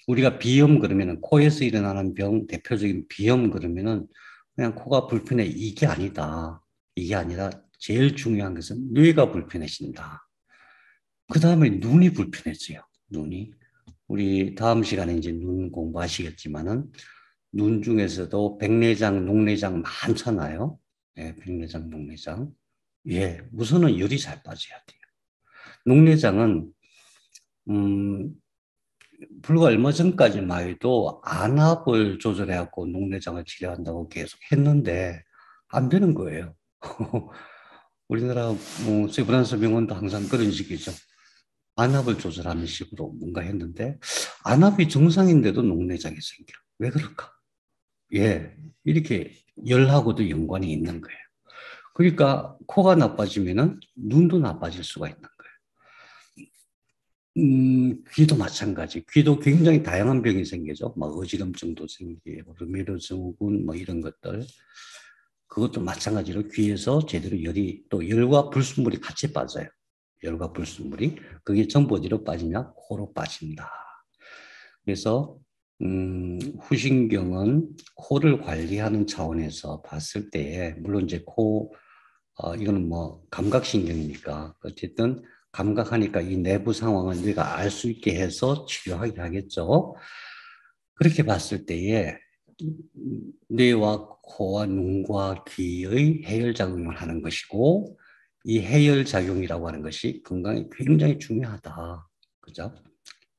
우리가 비염 그러면은 코에서 일어나는 병, 대표적인 비염 그러면은 그냥 코가 불편해 이게 아니다. 이게 아니라 제일 중요한 것은 뇌가 불편해진다. 그 다음에 눈이 불편해져요. 눈이. 우리 다음 시간에 이제 눈 공부하시겠지만은 눈 중에서도 백내장, 녹내장 많잖아요. 예, 백내장, 녹내장. 예, 우선은 열이 잘 빠져야 돼요. 녹내장은 불과 얼마 전까지만 해도 안압을 조절해갖고 녹내장을 치료한다고 계속 했는데 안 되는 거예요. 우리나라 세브란스 병원도 항상 그런 식이죠. 안압을 조절하는 식으로 뭔가 했는데 안압이 정상인데도 녹내장이 생겨. 왜 그럴까? 예, 이렇게 열하고도 연관이 있는 거예요. 그러니까 코가 나빠지면은 눈도 나빠질 수가 있는 거예요. 귀도 마찬가지. 귀도 굉장히 다양한 병이 생기죠. 막 어지럼증도 생기고, 르메르 증후군 뭐 이런 것들. 그것도 마찬가지로 귀에서 제대로 또 열과 불순물이 같이 빠져요. 열과 불순물이. 그게 전부 어디로 빠지냐? 코로 빠진다. 그래서, 후신경은 코를 관리하는 차원에서 봤을 때에, 물론 이제 이거는 뭐 감각신경이니까, 어쨌든 감각하니까 이 내부 상황을 우리가 알 수 있게 해서 치료하게 하겠죠. 그렇게 봤을 때에 뇌와 코와 눈과 귀의 해열작용을 하는 것이고 이 해열작용이라고 하는 것이 건강에 굉장히 중요하다. 그죠?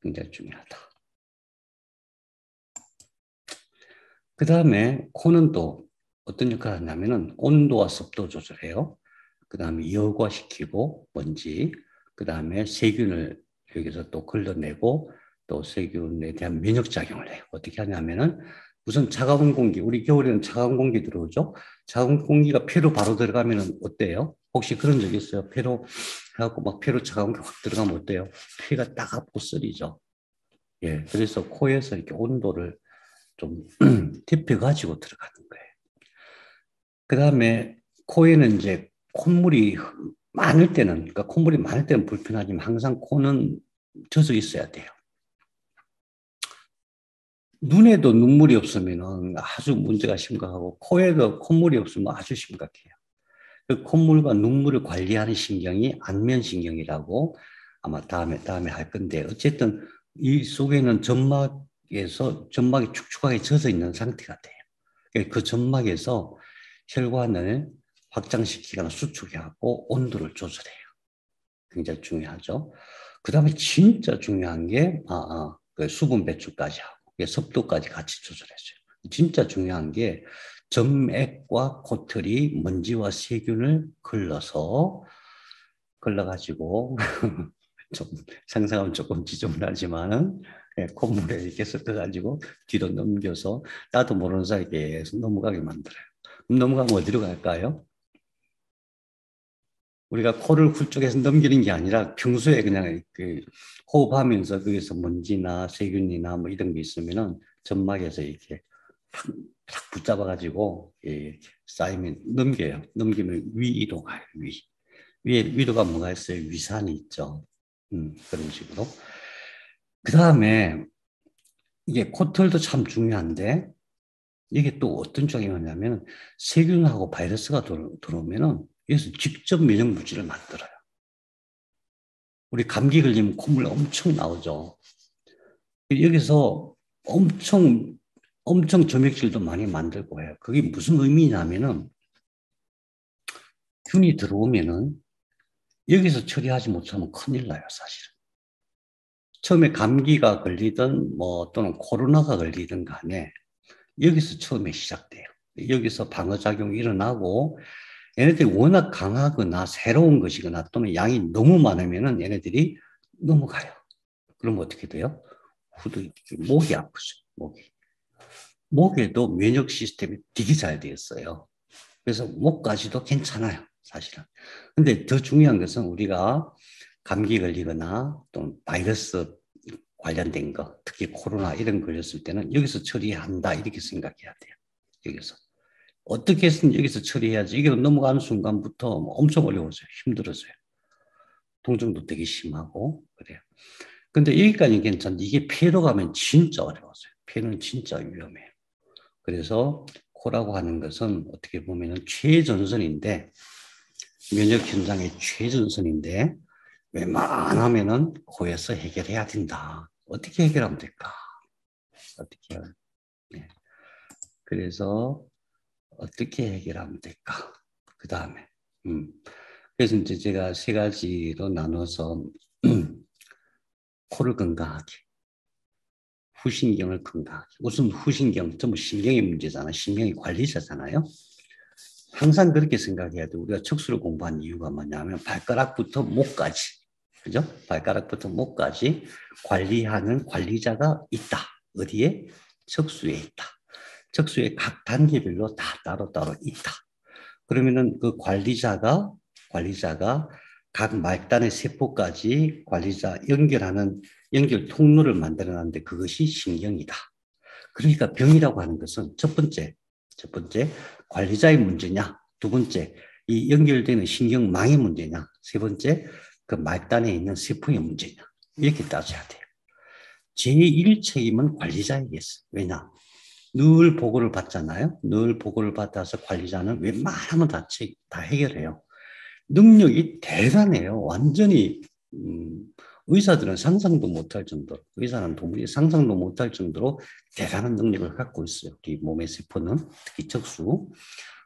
굉장히 중요하다. 그 다음에 코는 또 어떤 역할을 하냐면은 온도와 습도 조절해요. 그 다음에 여과시키고 먼지, 그 다음에 세균을 여기서 또 걸러내고 또 세균에 대한 면역작용을 해요. 어떻게 하냐면은 우선 차가운 공기, 우리 겨울에는 차가운 공기 들어오죠? 차가운 공기가 폐로 바로 들어가면은 어때요? 혹시 그런 적 있어요? 폐로 해갖고 막 폐로 차가운 게 확 들어가면 어때요? 폐가 따갑고 쓰리죠. 예, 그래서 코에서 이렇게 온도를 좀 딥혀가지고 들어가는 거예요. 그 다음에 코에는 이제 콧물이 많을 때는, 그러니까 콧물이 많을 때는 불편하지만 항상 코는 젖어 있어야 돼요. 눈에도 눈물이 없으면 아주 문제가 심각하고 코에도 콧물이 없으면 아주 심각해요. 그 콧물과 눈물을 관리하는 신경이 안면신경이라고 아마 다음에 할 건데 어쨌든 이 속에는 점막이 축축하게 젖어 있는 상태가 돼요. 그 점막에서 혈관을 확장시키거나 수축해갖고 온도를 조절해요. 굉장히 중요하죠. 그 다음에 진짜 중요한 게 그 수분 배출까지 하고 습도까지 같이 조절해줘요. 진짜 중요한 게 점액과 코털이 먼지와 세균을 걸러가지고 좀 상상하면 조금 지저분하지만은 콧물에 이렇게 섞어가지고 뒤로 넘겨서 나도 모르는 사이에 계속 넘어가게 만들어요. 그럼 넘어가면 어디로 갈까요? 우리가 코를 훌쩍해서 넘기는 게 아니라 평소에 그냥 그 호흡하면서 거기서 먼지나 세균이나 뭐 이런 게 있으면은 점막에서 이렇게 탁 붙잡아가지고 이렇게 쌓이면 넘겨요. 넘기면 위로 가요. 위로가 뭐가 있어요? 위산이 있죠. 그런 식으로. 그 다음에 이게 코털도 참 중요한데 이게 또 어떤 쪽이 뭐냐면 세균하고 바이러스가 들어오면은 여기서 직접 면역 물질을 만들어요. 우리 감기 걸리면 콧물 엄청 나오죠. 여기서 엄청 점액질도 많이 만들고 해요. 그게 무슨 의미냐면은 균이 들어오면은 여기서 처리하지 못하면 큰일 나요, 사실은. 처음에 감기가 걸리든 뭐 또는 코로나가 걸리든 간에 여기서 처음에 시작돼요. 여기서 방어작용이 일어나고 얘네들이 워낙 강하거나 새로운 것이거나 또는 양이 너무 많으면은 얘네들이 넘어가요. 그럼 어떻게 돼요? 목이 아프죠. 목에도 면역 시스템이 되게 잘 되어 있어요. 그래서 목까지도 괜찮아요, 사실은. 근데 더 중요한 것은 우리가 감기 걸리거나 또는 바이러스 관련된 거, 특히 코로나 이런 거 걸렸을 때는 여기서 처리한다 이렇게 생각해야 돼요. 여기서. 어떻게 해서든 여기서 처리해야지. 이게 넘어가는 순간부터 엄청 어려워져요. 힘들어져요. 통증도 되게 심하고 그래요. 근데 여기까지는 괜찮은데 이게 폐로 가면 진짜 어려워져요. 폐는 진짜 위험해요. 그래서 코라고 하는 것은 어떻게 보면 최전선인데 면역 현장의 최전선인데 웬만하면은 코에서 해결해야 된다. 어떻게 해결하면 될까? 어떻게 해요? 네. 그래서 어떻게 해결하면 될까? 그 다음에 그래서 이제 제가 세 가지로 나눠서 코를 건강하게, 후신경을 건강하게. 우선 후신경, 전부 신경의 문제잖아요. 신경의 관리자잖아요. 항상 그렇게 생각해야 돼. 우리가 척수를 공부한 이유가 뭐냐면 발가락부터 목까지, 그죠? 발가락부터 목까지 관리하는 관리자가 있다. 어디에? 척수에 있다. 척수의 각 단계별로 다 따로따로 있다. 그러면은 그 관리자가 각 말단의 세포까지 관리자 연결 통로를 만들어놨는데 그것이 신경이다. 그러니까 병이라고 하는 것은 첫 번째 관리자의 문제냐, 두 번째 이 연결되는 신경망의 문제냐, 세 번째 그 말단에 있는 세포의 문제냐 이렇게 따져야 돼요. 제1 책임은 관리자에게서. 왜냐? 늘 보고를 받잖아요. 늘 보고를 받아서 관리자는 웬만하면 다 해결해요. 능력이 대단해요. 완전히 의사들은 상상도 못할 정도로, 의사는 도무지 상상도 못할 정도로 대단한 능력을 갖고 있어요. 우리 몸의 세포는, 특히 척수.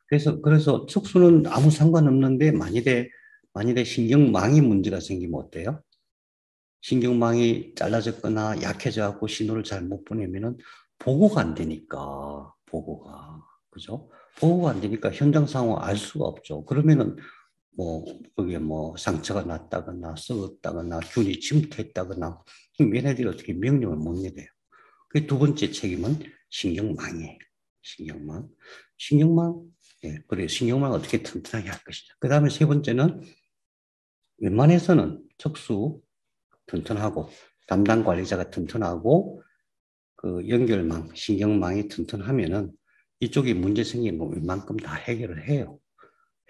그래서 척수는 아무 상관없는데 만일에 신경망이 문제가 생기면 어때요? 신경망이 잘라졌거나 약해져갖고 신호를 잘 못 보내면은 보고가 안 되니까, 그죠? 보고가 안 되니까 현장 상황을 알 수가 없죠. 그러면은 거기에 상처가 났다거나 썩었다거나 균이 침투했다거나 얘네들이 어떻게 명령을 못 내려요. 그 두 번째 책임은 신경망이에요. 신경망, 예, 그래요. 신경망을 어떻게 튼튼하게 할 것이냐. 그 다음에 세 번째는 웬만해서는 척수 튼튼하고 담당 관리자가 튼튼하고 그 연결망, 신경망이 튼튼하면은 이쪽에 문제 생기는 거 웬만큼 다 해결을 해요.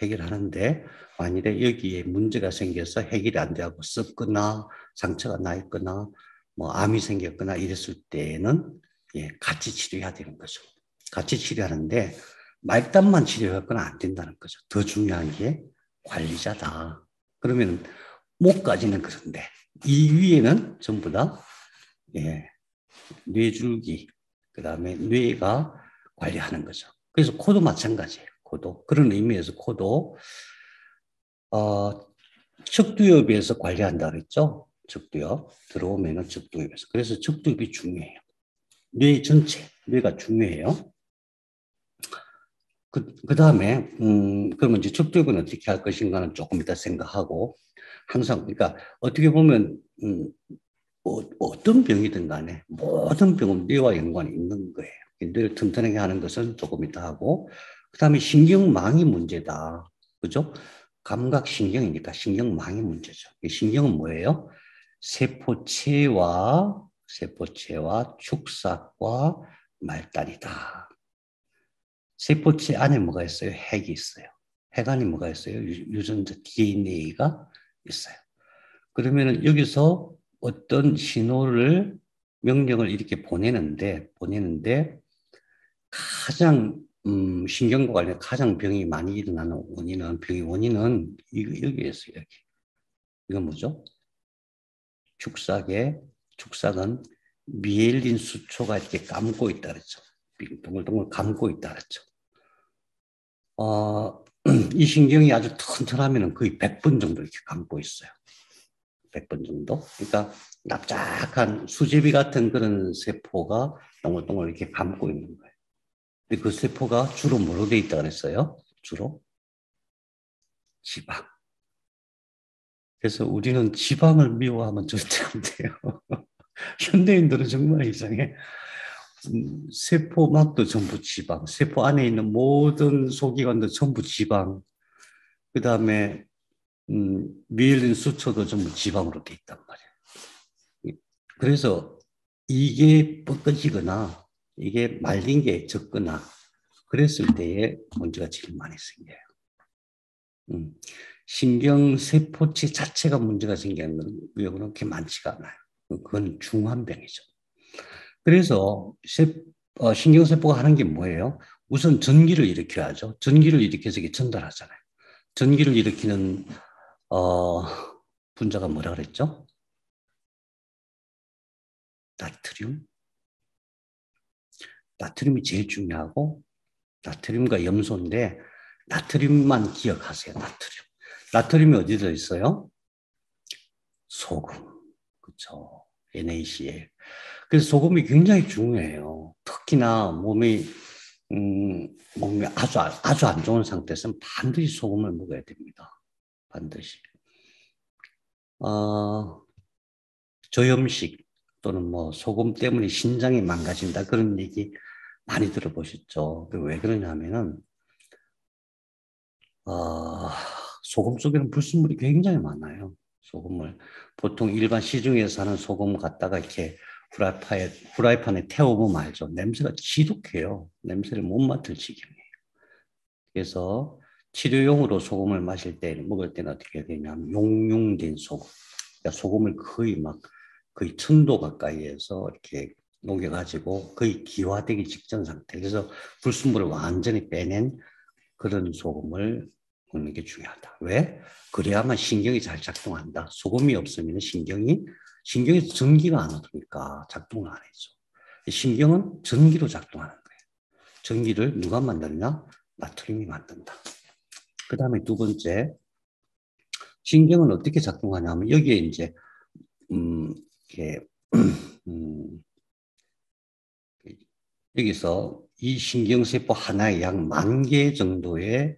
해결하는데 만일에 여기에 문제가 생겨서 해결이 안 되고 썩거나 상처가 나 있거나 뭐 암이 생겼거나 이랬을 때는 예, 같이 치료해야 되는 거죠. 같이 치료하는데 말단만 치료해서는 안 된다는 거죠. 더 중요한 게 관리자다. 그러면 목까지는 그런데 이 위에는 전부 다 예, 뇌줄기 그다음에 뇌가 관리하는 거죠. 그래서 코도 마찬가지예요. 코도 그런 의미에서 코도 척두엽에서 관리한다 그랬죠. 척두엽 들어오면은 척두엽에서 그래서 척두엽이 중요해요. 뇌 전체 뇌가 중요해요. 그 다음에 그러면 이제 척두엽은 어떻게 할 것인가는 조금 이따 생각하고 항상 그러니까 어떻게 보면 어떤 병이든 간에 모든 병은 뇌와 연관이 있는 거예요. 뇌를 튼튼하게 하는 것은 조금 이따 하고 그 다음에 신경망이 문제다. 그죠? 감각신경이니까 신경망이 문제죠. 신경은 뭐예요? 세포체와 축삭과 말단이다. 세포체 안에 뭐가 있어요? 핵이 있어요. 핵 안에 뭐가 있어요? 유전자 DNA가 있어요. 그러면 여기서 어떤 신호를 명령을 이렇게 보내는데 가장 신경과 관련 가장 병이 많이 일어나는 원인은 병의 원인은 여기에 있어요. 여기. 이건 뭐죠? 축삭은 미엘린 수초가 이렇게 감고 있다 그랬죠. 동글동글 감고 있다 그랬죠. 이 신경이 아주 튼튼하면 거의 100번 정도 이렇게 감고 있어요. 100번 정도. 그러니까 납작한 수제비 같은 그런 세포가 동글동글 이렇게 감고 있는 거예요. 근데 그 세포가 주로 뭐로 돼 있다 그랬어요? 주로 지방. 그래서 우리는 지방을 미워하면 절대 안 돼요. 현대인들은 정말 이상해. 세포막도 전부 지방, 세포 안에 있는 모든 소기관도 전부 지방, 그 다음에 미엘린 수초도 전부 지방으로 돼 있단 말이에요. 그래서 이게 뻗어지거나 이게 말린 게 적거나 그랬을 때에 문제가 제일 많이 생겨요. 신경세포체 자체가 문제가 생기는 경우는 그렇게 많지가 않아요. 그건 중환병이죠. 그래서 신경세포가 하는 게 뭐예요? 우선 전기를 일으켜야죠. 전기를 일으켜서 이게 전달하잖아요. 전기를 일으키는 분자가 뭐라 그랬죠? 나트륨. 나트륨이 제일 중요하고 나트륨과 염소인데 나트륨만 기억하세요. 나트륨이 어디 들어있어요? 소금. 그렇죠. NaCl. 그래서 소금이 굉장히 중요해요. 특히나 몸이 아주 안 좋은 상태에서는 반드시 소금을 먹어야 됩니다. 반드시. 저염식 또는 뭐 소금 때문에 신장이 망가진다 그런 얘기 많이 들어보셨죠. 왜 그러냐면은 소금 속에는 불순물이 굉장히 많아요. 소금을 보통 일반 시중에서 사는 소금 갖다가 이렇게 후라이팬에 태워보면 알죠. 냄새가 지독해요. 냄새를 못 맡을 지경이에요. 그래서 치료용으로 소금을 먹을 때는 어떻게 해야 되냐면 용융된 소금. 그러니까 소금을 거의 1000도 가까이에서 이렇게 녹여가지고 거의 기화되기 직전 상태. 그래서 불순물을 완전히 빼낸 그런 소금을 먹는 게 중요하다. 왜? 그래야만 신경이 잘 작동한다. 소금이 없으면 신경에서 전기가 안 오니까 작동을 안 해줘. 신경은 전기로 작동하는 거예요. 전기를 누가 만드냐? 나트륨이 만든다. 그 다음에 두 번째, 신경은 어떻게 작동하냐면 여기에 이제 이렇게 여기서 이 신경세포 하나에 약 10,000개 정도의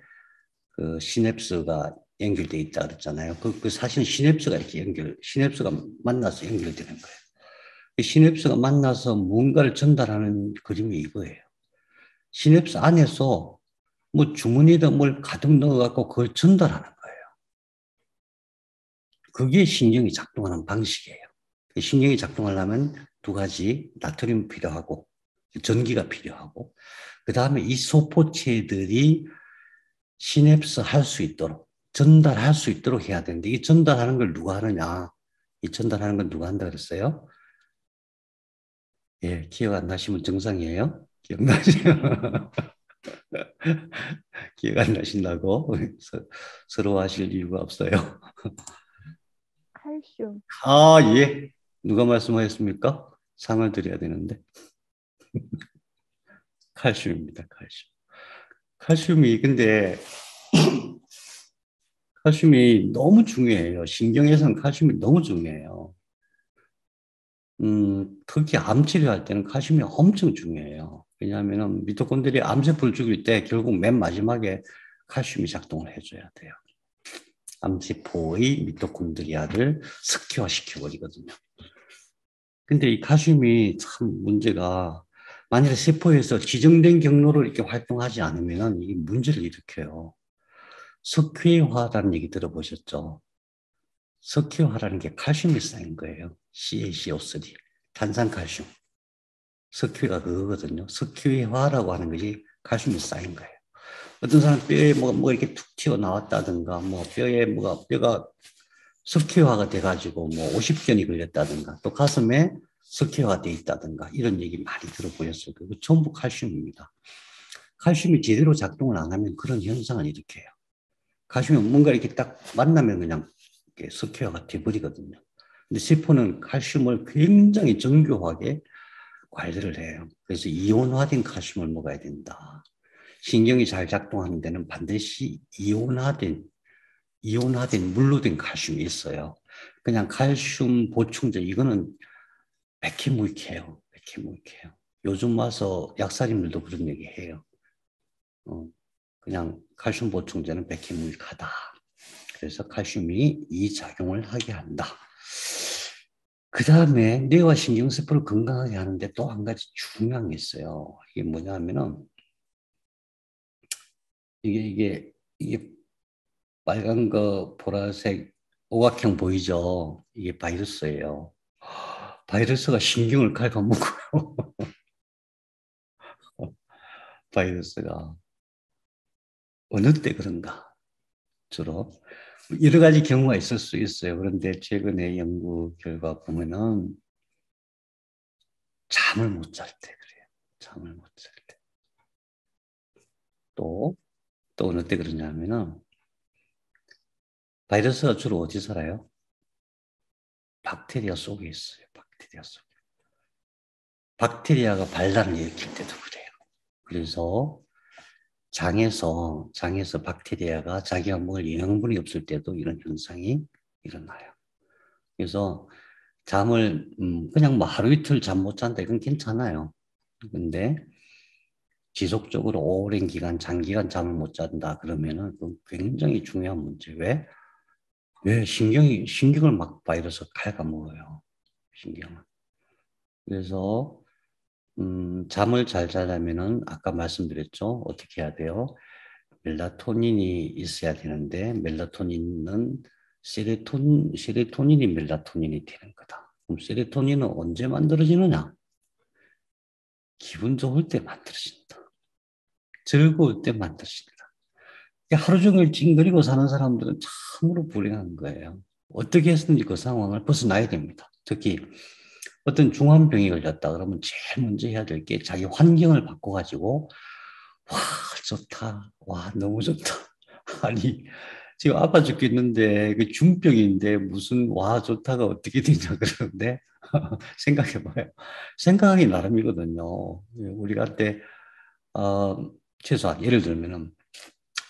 그 시냅스가 연결되어 있다 그랬잖아요. 그 사실 시냅스가 시냅스가 만나서 연결되는 거예요. 시냅스가 만나서 뭔가를 전달하는 그림이 이거예요. 시냅스 안에서 뭐 주머니에다 뭘 가득 넣어갖고 그걸 전달하는 거예요. 그게 신경이 작동하는 방식이에요. 신경이 작동하려면 두 가지, 나트륨이 필요하고 전기가 필요하고 그 다음에 이 소포체들이 시냅스 할 수 있도록, 전달할 수 있도록 해야 되는데, 이 전달하는 걸 누가 하느냐? 이 전달하는 걸 누가 한다 그랬어요? 예, 기억 안 나시면 정상이에요. 기억나시면 기억 안 나신다고 서로 하실 이유가 없어요. 칼슘. 아, 예. 누가 말씀하셨습니까? 상을 드려야 되는데. 칼슘입니다, 칼슘. 칼슘이, 근데, 칼슘이 너무 중요해요. 신경에서는 칼슘이 너무 중요해요. 특히 암 치료할 때는 칼슘이 엄청 중요해요. 왜냐하면 미토콘드리아 암세포를 죽일 때 결국 맨 마지막에 칼슘이 작동을 해줘야 돼요. 암세포의 미토콘드리아를 석회화시켜버리거든요. 근데 이 칼슘이 참 문제가, 만약에 세포에서 지정된 경로로 이렇게 활동하지 않으면 이게 문제를 일으켜요. 석회화라는 얘기 들어보셨죠? 석회화라는 게 칼슘이 쌓인 거예요. CaCO3, 탄산칼슘. 석회가 그거거든요. 석회화라고 하는 것이 칼슘이 쌓인 거예요. 어떤 사람 뼈에 뭐 이렇게 툭 튀어나왔다든가, 뭐 뼈에 뼈가 석회화가 돼가지고 뭐 50견이 걸렸다든가, 또 가슴에 석회화가 돼 있다든가, 이런 얘기 많이 들어보셨을 거예요. 그 전부 칼슘입니다. 칼슘이 제대로 작동을 안 하면 그런 현상을 일으켜요. 칼슘이 뭔가 이렇게 딱 만나면 그냥 석회화가 돼버리거든요. 근데 세포는 칼슘을 굉장히 정교하게 관리를 해요. 그래서 이온화된 칼슘을 먹어야 된다. 신경이 잘 작동하는 데는 반드시 이온화된 물로 된 칼슘이 있어요. 그냥 칼슘 보충제, 이거는 백해무익해요. 백해무익해요. 요즘 와서 약사님들도 그런 얘기 해요. 그냥 칼슘 보충제는 백해무익하다. 그래서 칼슘이 이 작용을 하게 한다. 그 다음에 뇌와 신경세포를 건강하게 하는데 또 한 가지 중요한 게 있어요. 이게 뭐냐면은, 이게 빨간 거, 보라색, 오각형 보이죠? 이게 바이러스예요. 바이러스가 신경을 갉아먹어요. 바이러스가. 어느 때 그런가? 주로. 여러 가지 경우가 있을 수 있어요. 그런데 최근에 연구 결과 보면은 잠을 못 잘 때 그래요. 잠을 못 잘 때. 또 어느 때 그러냐면은 바이러스가 주로 어디 살아요? 박테리아 속에 있어요. 박테리아 속에. 박테리아가 반란을 일으킬 때도 그래요. 그래서 장에서 박테리아가 자기가 먹을 영양분이 없을 때도 이런 현상이 일어나요. 그래서 잠을 그냥 뭐 하루 이틀 잠 못 잔다 이건 괜찮아요. 근데 지속적으로 오랜 기간, 장기간 잠을 못 잔다 그러면은 굉장히 중요한 문제. 왜 신경을 막 바이러스 갉아먹어요. 신경을. 그래서 잠을 잘 자려면은 아까 말씀드렸죠. 어떻게 해야 돼요? 멜라토닌이 있어야 되는데 멜라토닌은 세로토닌이 멜라토닌이 되는 거다. 그럼 세로토닌은 언제 만들어지느냐? 기분 좋을 때 만들어진다. 즐거울 때 만들어진다. 하루 종일 찡그리고 사는 사람들은 참으로 불행한 거예요. 어떻게 해서든지 그 상황을 벗어나야 됩니다. 특히 어떤 중환병이 걸렸다 그러면 제일 먼저 해야 될 게 자기 환경을 바꿔가지고 와 좋다, 와 너무 좋다. 아니 지금 아파 죽겠는데 그 중병인데 무슨 와 좋다가 어떻게 되냐 그러는데 생각해봐요. 생각하기 나름이거든요. 우리가 때 최소한 예를 들면은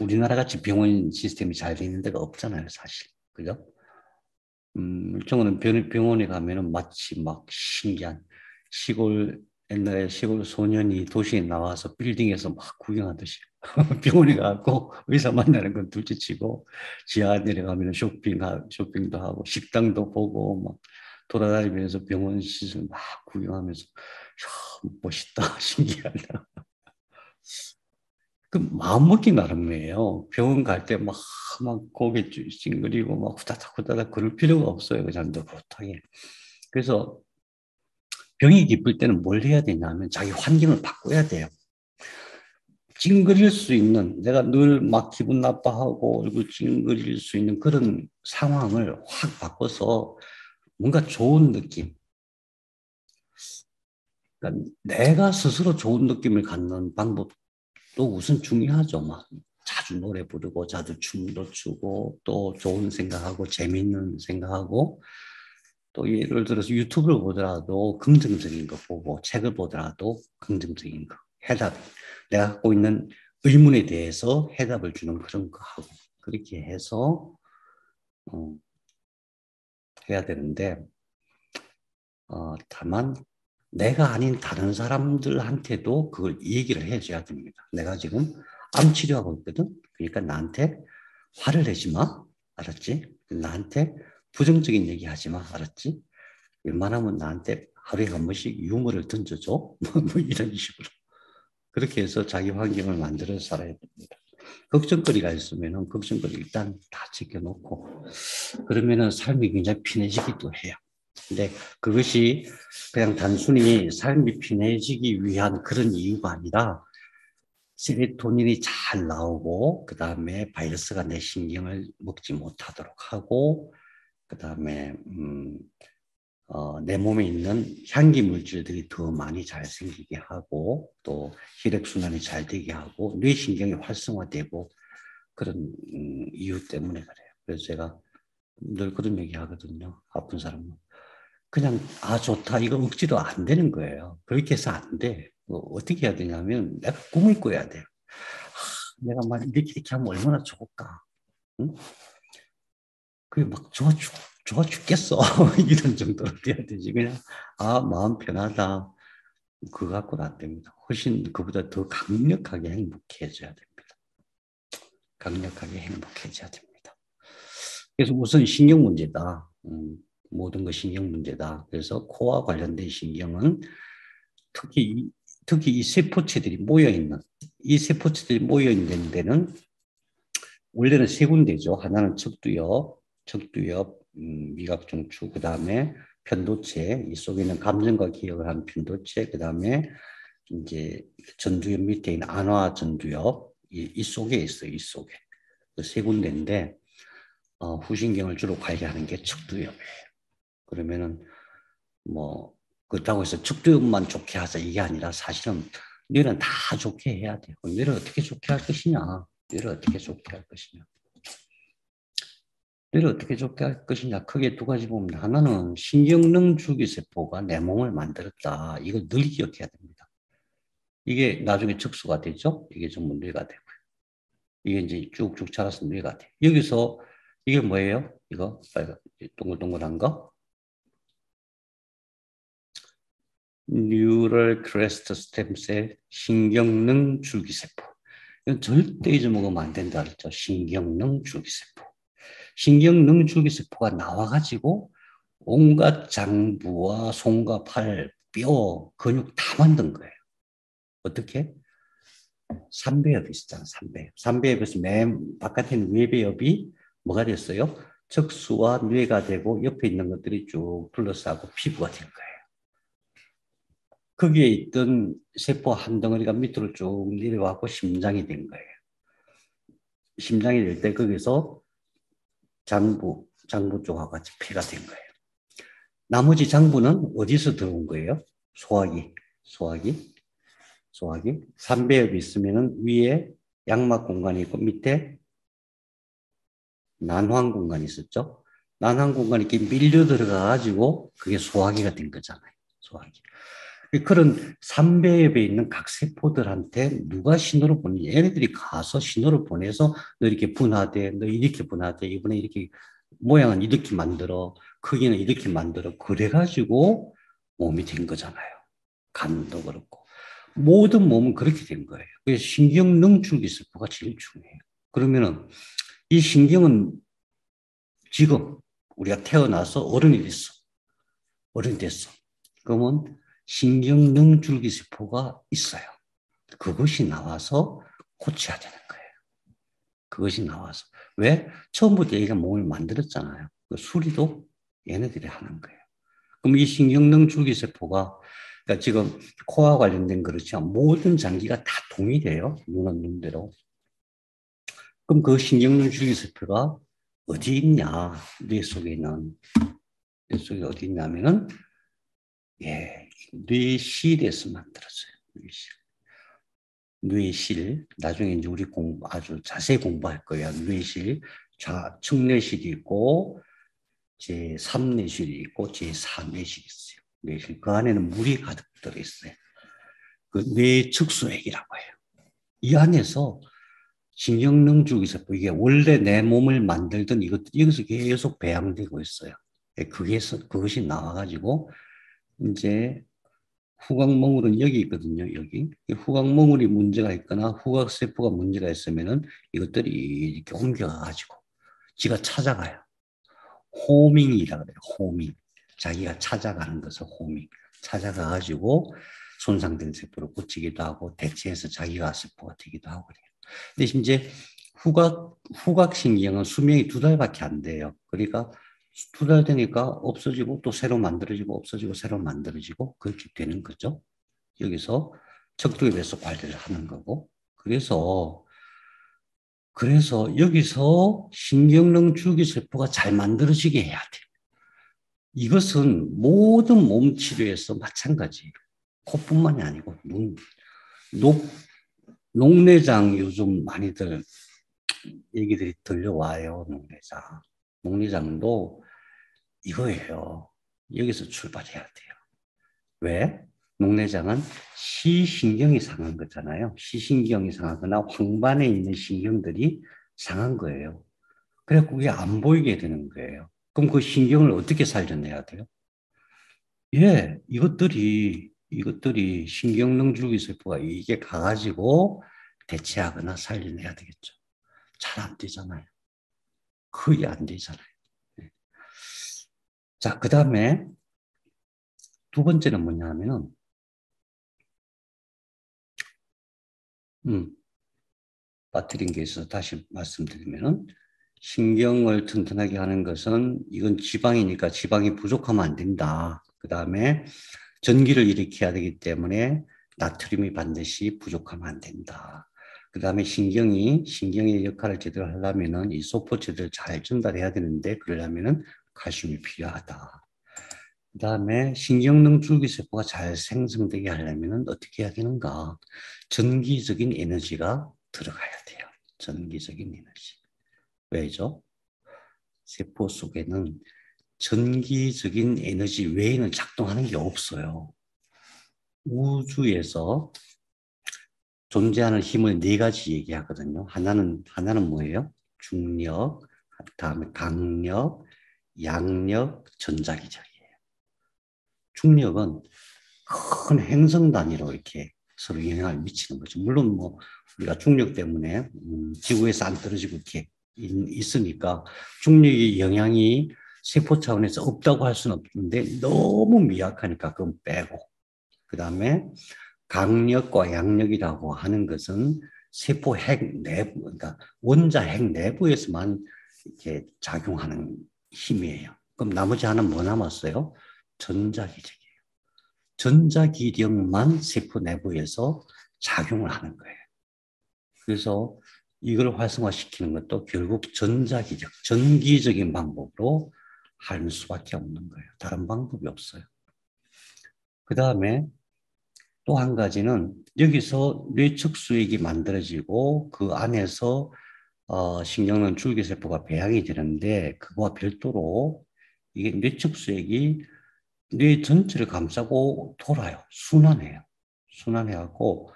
우리나라 같이 병원 시스템이 잘 돼 있는 데가 없잖아요, 사실. 그죠? 일종은 병원에 가면은 마치 막 신기한 옛날에 시골 소년이 도시에 나와서 빌딩에서 막 구경하듯이 병원에 가고 의사 만나는 건 둘째치고 지하 내려가면 쇼핑도 하고 식당도 보고 막 돌아다니면서 병원 시설 막 구경하면서 이야, 멋있다, 신기하다. 그 마음먹기 나름이에요. 병원 갈 때 막 고개 찡그리고 막 후다닥 그럴 필요가 없어요. 그냥 느긋하게. 그래서 병이 기쁠 때는 뭘 해야 되냐면 자기 환경을 바꿔야 돼요. 찡그릴 수 있는, 내가 늘 막 기분 나빠하고 얼굴 찡그릴 수 있는 그런 상황을 확 바꿔서 뭔가 좋은 느낌. 그러니까 내가 스스로 좋은 느낌을 갖는 방법도 우선 중요하죠. 막 자주 노래 부르고 자주 춤도 추고 또 좋은 생각하고 재밌는 생각하고 또 예를 들어서 유튜브를 보더라도 긍정적인 거 보고 책을 보더라도 긍정적인 거 해답 내가 갖고 있는 의문에 대해서 해답을 주는 그런 거 하고 그렇게 해서 해야 되는데 다만 내가 아닌 다른 사람들한테도 그걸 얘기를 해줘야 됩니다. 내가 지금 암 치료하고 있거든. 그러니까 나한테 화를 내지 마. 알았지? 나한테 부정적인 얘기 하지 마. 알았지? 웬만하면 나한테 하루에 한 번씩 유머를 던져줘. 뭐 이런 식으로. 그렇게 해서 자기 환경을 만들어 살아야 됩니다. 걱정거리가 있으면 걱정거리 일단 다 지켜놓고 그러면은 삶이 굉장히 편해지기도 해요. 근데 그것이 그냥 단순히 삶이 편해지기 위한 그런 이유가 아니라 세로토닌이 잘 나오고 그 다음에 바이러스가 내 신경을 먹지 못하도록 하고 그 다음에 내 몸에 있는 향기 물질들이 더 많이 잘 생기게 하고 또 혈액순환이 잘 되게 하고 뇌신경이 활성화되고 그런 이유 때문에 그래요. 그래서 제가 늘 그런 얘기 하거든요. 아픈 사람은. 그냥 좋다 이거 억지로 안 되는 거예요. 그렇게 해서 안 돼. 어떻게 해야 되냐면 내가 꿈을 꿔야 돼. 내가 막 이렇게 하면 얼마나 좋을까. 응? 그게 막 좋아 죽겠어. 이런 정도로 돼야 되지. 그냥 마음 편하다. 그거 갖고는 안 됩니다. 훨씬 그보다 더 강력하게 행복해져야 됩니다. 강력하게 행복해져야 됩니다. 그래서 우선 신경 문제다. 모든 것 신경 문제다. 그래서 코와 관련된 신경은 특히 이 세포체들이 모여있는 이 세포체들이 모여있는 데는 원래는 세 군데죠. 하나는 척두엽, 미각중추, 그 다음에 편도체, 이 속에 있는 감정과 기억을 하는 편도체, 그 다음에 이제 전두엽 밑에 있는 안화 전두엽, 이 속에 있어요. 이 속에. 그 세 군데인데 후신경을 주로 관리하는 게 척두엽이에요. 그러면은 뭐 그렇다고 해서 척두엽만 좋게 하자 이게 아니라 사실은 뇌는 다 좋게 해야 돼요. 뇌를 어떻게 좋게 할 것이냐? 뇌를 어떻게 좋게 할 것이냐? 뇌를 어떻게 좋게 할 것이냐? 크게 두 가지 봅니다. 하나는 신경능 줄기세포가 내 몸을 만들었다. 이걸 늘 기억해야 됩니다. 이게 나중에 척수가 되죠? 이게 전부 뇌가 되고요. 이게 이제 쭉쭉 자라서 뇌가 돼. 여기서 이게 뭐예요? 이거 빨간 동글동글한 거? 뉴럴 크레스트 스템셀 신경능 줄기세포. 이건 절대 잊어먹으면 안 된다 그랬죠. 신경능 줄기세포. 신경능 줄기세포가 나와가지고 온갖 장부와 손과 팔, 뼈, 근육 다 만든 거예요. 어떻게? 삼배엽이 있었잖아. 삼배엽에서 맨 바깥에 있는 외배엽이 뭐가 됐어요? 척수와 뇌가 되고 옆에 있는 것들이 쭉 둘러싸고 피부가 된 거예요. 거기에 있던 세포 한 덩어리가 밑으로 쭉 내려와서 심장이 된 거예요. 심장이 될 때 거기서 장부 쪽하고 같이 폐가 된 거예요. 나머지 장부는 어디서 들어온 거예요? 소화기. 삼배엽이 있으면 위에 양막 공간이 있고 밑에 난황 공간이 있었죠. 난황 공간이 이렇게 밀려 들어가가지고 그게 소화기가 된 거잖아요. 소화기. 그런 삼배엽에 있는 각 세포들한테 누가 신호를 보내냐. 얘네들이 가서 신호를 보내서 너 이렇게 분화돼, 너 이렇게 분화돼, 이번에 이렇게 모양은 이렇게 만들어, 크기는 이렇게 만들어. 그래가지고 몸이 된 거잖아요. 간도 그렇고. 모든 몸은 그렇게 된 거예요. 그래서 신경능 줄기세포가 제일 중요해요. 그러면은 이 신경은 지금 우리가 태어나서 어른이 됐어. 그러면 신경능 줄기세포가 있어요. 그것이 나와서 고쳐야 되는 거예요. 그것이 나와서. 왜? 처음부터 얘가 몸을 만들었잖아요. 그 수리도 얘네들이 하는 거예요. 그럼 이 신경능 줄기세포가 그러니까 지금 코와 관련된 그렇지만 모든 장기가 다 동일해요. 눈은 눈대로. 그럼 그 신경능 줄기세포가 어디 있냐? 뇌 속에는. 뇌 속에 어디 있냐면은 예, 뇌실에서 만들어져요. 뇌실. 뇌실. 나중에 이제 우리 아주 자세히 공부할 거예요. 뇌실. 측뇌실이 있고 제3뇌실이 있고 제4뇌실이 있어요. 뇌실. 그 안에는 물이 가득 들어있어요. 그 뇌측수액이라고 해요. 이 안에서 신경능 줄기세포, 이게 원래 내 몸을 만들던 이것들이 여기서 계속 배양되고 있어요. 그것이 나와가지고 이제 후각몽울은 여기 있거든요. 여기 후각몽울이 문제가 있거나 후각세포가 문제가 있으면은 이것들이 이렇게 옮겨가가지고 지가 찾아가요. 호밍이라 그래요. 호밍. 자기가 찾아가는 것을 호밍. 찾아가가지고 손상된 세포를 고치기도 하고 대체해서 자기가 세포가 되기도 하고 그래요. 근데 이제 후각신경은 수명이 2달밖에 안 돼요. 그러니까 2달 되니까 없어지고 또 새로 만들어지고 없어지고 새로 만들어지고 그렇게 되는 거죠. 여기서 척도에 대해서 관리를 하는 거고. 그래서 여기서 신경능 줄기세포가 잘 만들어지게 해야 돼. 이것은 모든 몸 치료에서 마찬가지예요. 코뿐만이 아니고 녹내장 요즘 많이들 얘기들이 들려와요. 녹내장도 이거예요. 여기서 출발해야 돼요. 왜? 녹내장은 시신경이 상한 거잖아요. 시신경이 상하거나 황반에 있는 신경들이 상한 거예요. 그래서 그게 안 보이게 되는 거예요. 그럼 그 신경을 어떻게 살려내야 돼요? 예, 이것들이 신경능 줄기세포가 이게 가가지고 대체하거나 살려내야 되겠죠. 잘 안 되잖아요. 거의 안 되잖아요. 네. 자, 그 다음에 두 번째는 뭐냐 하면은, 빠뜨린 게 있어서 다시 말씀드리면은, 신경을 튼튼하게 하는 것은 이건 지방이니까 지방이 부족하면 안 된다. 그 다음에 전기를 일으켜야 되기 때문에 나트륨이 반드시 부족하면 안 된다. 그 다음에 신경의 역할을 제대로 하려면은 이 소포체들을 잘 전달해야 되는데 그러려면은 칼슘이 필요하다. 그 다음에 신경능 줄기세포가 잘 생성되게 하려면은 어떻게 해야 되는가? 전기적인 에너지가 들어가야 돼요. 전기적인 에너지. 왜죠? 세포 속에는 전기적인 에너지 외에는 작동하는 게 없어요. 우주에서 존재하는 힘을 4가지 얘기하거든요. 하나는 뭐예요? 중력, 다음에 강력, 양력, 전자기력이에요. 중력은 큰 행성 단위로 이렇게 서로 영향을 미치는 거죠. 물론 뭐 우리가 중력 때문에 지구에서 안 떨어지고 이렇게 있으니까 중력의 영향이 세포 차원에서 없다고 할 수는 없는데 너무 미약하니까 그건 빼고, 그 다음에 강력과 양력이라고 하는 것은 세포 핵 내부, 그러니까 원자 핵 내부에서만 이렇게 작용하는 힘이에요. 그럼 나머지 하나는 뭐 남았어요? 전자기력이에요. 전자기력만 세포 내부에서 작용을 하는 거예요. 그래서 이걸 활성화시키는 것도 결국 전자기력, 전기적인 방법으로 할 수밖에 없는 거예요. 다른 방법이 없어요. 그 다음에 또 한 가지는 여기서 뇌측수액이 만들어지고 그 안에서 신경능 줄기세포가 배양이 되는데 그거와 별도로 이게 뇌측수액이 뇌 전체를 감싸고 돌아요. 순환해요. 순환해갖고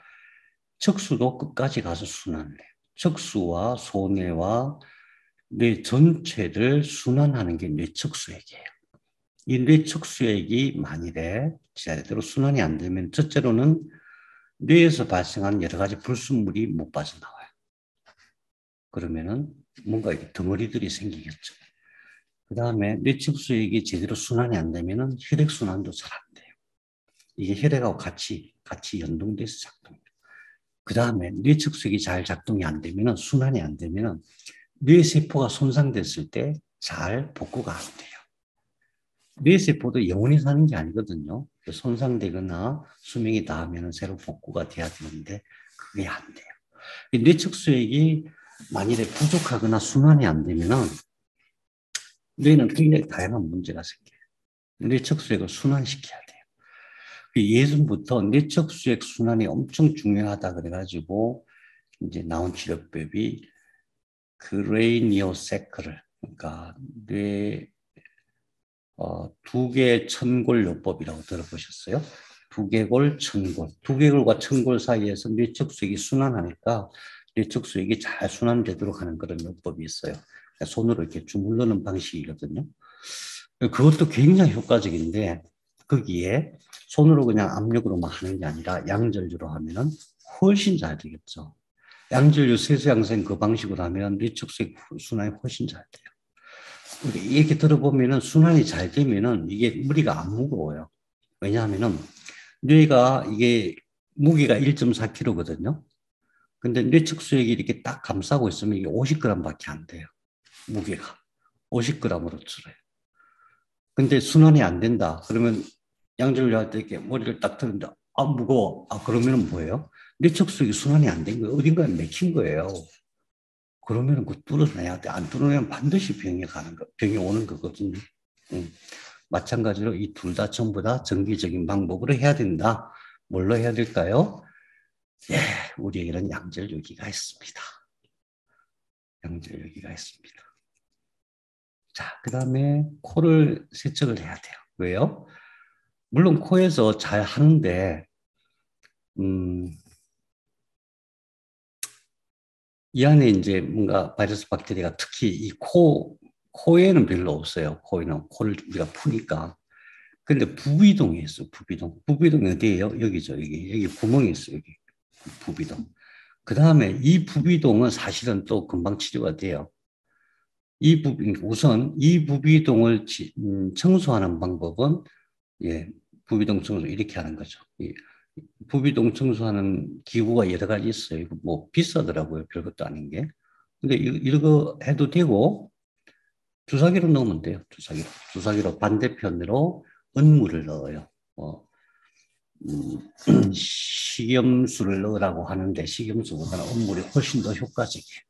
척수도 끝까지 가서 순환을 해요. 척수와 소뇌와 뇌 전체를 순환하는 게 뇌측수액이에요. 이 뇌측수액이 만일에 제대로 순환이 안 되면 첫째로는 뇌에서 발생하는 여러 가지 불순물이 못 빠져나와요. 그러면은 뭔가 덩어리들이 생기겠죠. 그 다음에 뇌측수액이 제대로 순환이 안 되면은 혈액순환도 잘 안 돼요. 이게 혈액하고 같이 연동돼서 작동해요. 그 다음에 뇌측수액이 잘 작동이 안 되면은 순환이 안 되면은 뇌세포가 손상됐을 때 잘 복구가 안 돼요. 뇌세포도 영원히 사는 게 아니거든요. 손상되거나 수명이 다하면 새로 복구가 돼야 되는데 그게 안 돼요. 뇌척수액이 만일에 부족하거나 순환이 안 되면은 뇌는 굉장히 다양한 문제가 생겨요. 뇌척수액을 순환시켜야 돼요. 예전부터 뇌척수액 순환이 엄청 중요하다 그래가지고 이제 나온 치료법이 크레니오세크를, 그러니까 뇌 두개 천골요법이라고 들어보셨어요? 두개골 천골, 두개골과 천골 사이에서 뇌척수액이 순환하니까 뇌척수액이 잘 순환되도록 하는 그런 요법이 있어요. 손으로 이렇게 주물르는 방식이거든요. 그것도 굉장히 효과적인데 거기에 손으로 그냥 압력으로만 하는 게 아니라 양전류로 하면은 훨씬 잘 되겠죠. 양전류 세수양생 그 방식으로 하면 뇌척수액 순환이 훨씬 잘 돼요. 이렇게 들어보면은 순환이 잘 되면은 이게 무리가 안 무거워요. 왜냐하면은 뇌가 이게 무게가 1.4kg거든요. 근데 뇌척수액이 이렇게 딱 감싸고 있으면 이게 50g밖에 안 돼요. 무게가 50g으로 줄어요. 근데 순환이 안 된다. 그러면 양절류 할 때 이렇게 머리를 딱 드는데 아 무거워. 아 그러면은 뭐예요? 뇌척수액이 순환이 안 된 거예요. 어딘가에 맥힌 거예요. 그러면은 그 뚫어내야 돼. 안 뚫어내면 반드시 병이 오는 거거든요. 마찬가지로 이 둘 다 전부 다 정기적인 방법으로 해야 된다. 뭘로 해야 될까요? 예, 우리에게는 양절유기가 있습니다. 양절유기가 있습니다. 자, 그 다음에 코를 세척을 해야 돼요. 왜요? 물론 코에서 잘 하는데 이 안에 이제 뭔가 바이러스 박테리아가 특히 이 코에는 별로 없어요. 코를 우리가 푸니까. 근데 부비동에 있어, 부비동. 부비동이 어디예요? 여기죠, 여기 구멍이 있어, 여기. 부비동. 그 다음에 이 부비동은 사실은 또 금방 치료가 돼요. 우선 이 부비동을 청소하는 방법은, 예, 부비동 청소 이렇게 하는 거죠. 부비동 청소하는 기구가 여러 가지 있어요. 뭐 비싸더라고요. 별것도 아닌 게. 근데 이거 해도 되고, 주사기로 넣으면 돼요. 주사기로 반대편으로 은물을 넣어요. 식염수를 넣으라고 하는데 식염수보다는 은물이 훨씬 더 효과적이에요.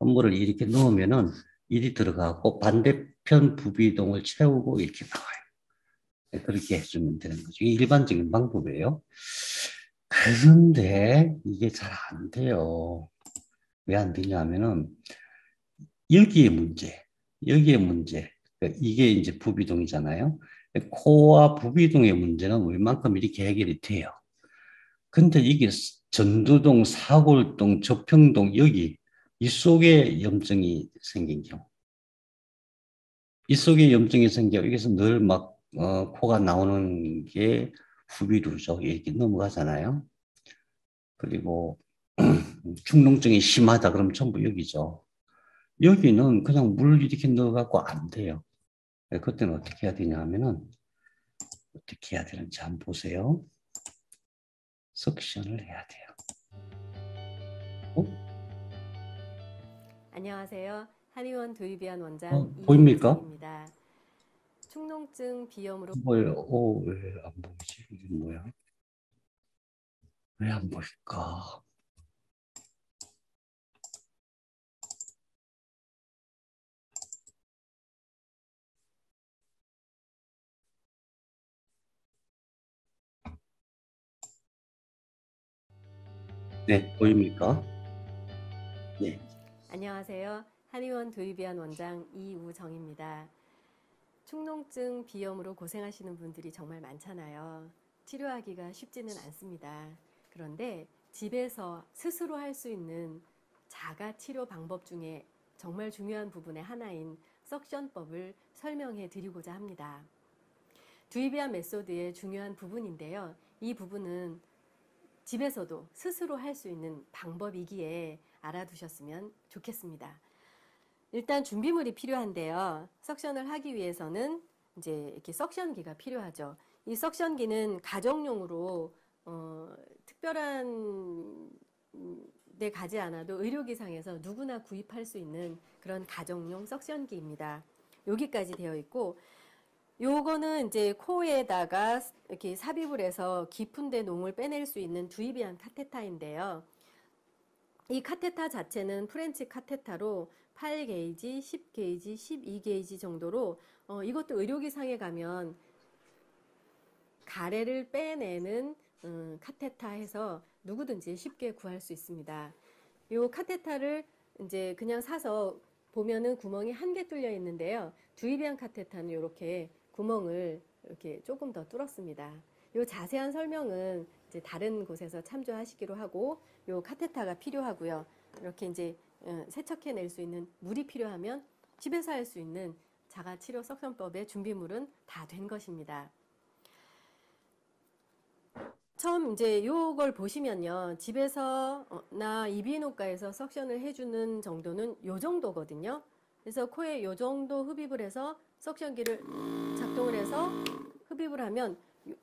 은물을 이렇게 넣으면은 일이 들어가고 반대편 부비동을 채우고 이렇게 나와요. 네, 그렇게 해주면 되는 거죠. 이게 일반적인 방법이에요. 그런데 이게 잘 안 돼요. 왜 안 되냐 하면은 여기에 문제. 그러니까 이게 이제 부비동이잖아요. 코와 부비동의 문제는 웬만큼 이렇게 해결이 돼요. 근데 이게 전두동, 사골동, 접평동 여기 이 속에 염증이 생긴 경우, 이 속에 염증이 생겨 여기서 늘 막 코가 나오는 게 후비루죠. 이렇게 넘어가잖아요. 그리고 축농증이 심하다 그러면 전부 여기죠. 여기는 그냥 물 이렇게 넣어갖고 안 돼요. 그때는 어떻게 해야 되냐 하면은 어떻게 해야 되는지 한번 보세요. 석션을 해야 돼요. 안녕하세요. 한의원 도입위원 원장 보입니까? 이은정입니다. 축농증 비염으로 뭐예요? 왜 안 보이지? 이게 뭐야? 왜 안 보일까? 네, 보입니까? 네. 안녕하세요. 한의원 도입위원 원장 이우정입니다. 축농증 비염으로 고생하시는 분들이 정말 많잖아요. 치료하기가 쉽지는 않습니다. 그런데 집에서 스스로 할 수 있는 자가 치료 방법 중에 정말 중요한 부분의 하나인 석션법을 설명해 드리고자 합니다. 두이비안 메소드의 중요한 부분인데요. 이 부분은 집에서도 스스로 할 수 있는 방법이기에 알아두셨으면 좋겠습니다. 일단 준비물이 필요한데요. 석션을 하기 위해서는 이제 이렇게 석션기가 필요하죠. 이 석션기는 가정용으로 특별한 데 가지 않아도 의료기상에서 누구나 구입할 수 있는 그런 가정용 석션기입니다. 여기까지 되어 있고 요거는 이제 코에다가 이렇게 삽입을 해서 깊은 데 농을 빼낼 수 있는 두이비안 카테타인데요. 이 카테타 자체는 프렌치 카테타로 8게이지, 10게이지, 12게이지 정도로 이것도 의료기상에 가면 가래를 빼내는 카테타 해서 누구든지 쉽게 구할 수 있습니다. 요 카테타를 이제 그냥 사서 보면은 구멍이 한 개 뚫려 있는데요. 두이비안 카테타는 이렇게 구멍을 이렇게 조금 더 뚫었습니다. 요 자세한 설명은 이제 다른 곳에서 참조하시기로 하고, 요 카테타가 필요하고요. 이렇게 이제 세척해낼 수 있는 물이 필요하면 집에서 할 수 있는 자가치료 석션법의 준비물은 다 된 것입니다. 처음 이제 요걸 보시면요. 집에서나 이비인후과에서 석션을 해주는 정도는 요 정도거든요. 그래서 코에 요 정도 흡입을 해서 석션기를 작동을 해서 흡입을 하면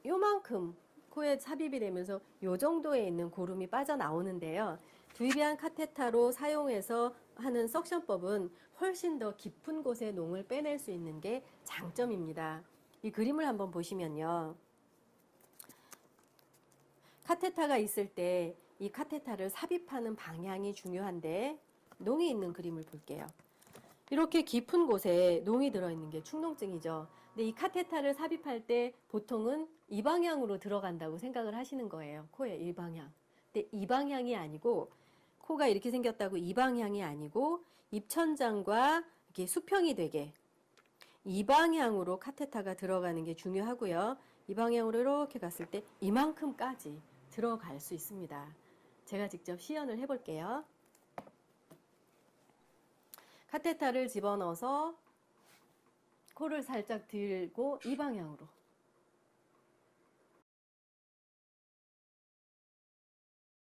요만큼 코에 삽입이 되면서 요 정도에 있는 고름이 빠져나오는데요. 두이비안 카테타로 사용해서 하는 석션법은 훨씬 더 깊은 곳에 농을 빼낼 수 있는 게 장점입니다. 이 그림을 한번 보시면요. 카테타가 있을 때 이 카테타를 삽입하는 방향이 중요한데, 농이 있는 그림을 볼게요. 이렇게 깊은 곳에 농이 들어있는 게 축농증이죠. 근데 이 카테타를 삽입할 때 보통은 이 방향으로 들어간다고 생각을 하시는 거예요. 코의 이 방향. 근데 이 방향이 아니고, 코가 이렇게 생겼다고 이 방향이 아니고 입천장과 이렇게 수평이 되게 이 방향으로 카테타가 들어가는 게 중요하고요. 이 방향으로 이렇게 갔을 때 이만큼까지 들어갈 수 있습니다. 제가 직접 시연을 해볼게요. 카테타를 집어넣어서 코를 살짝 들고 이 방향으로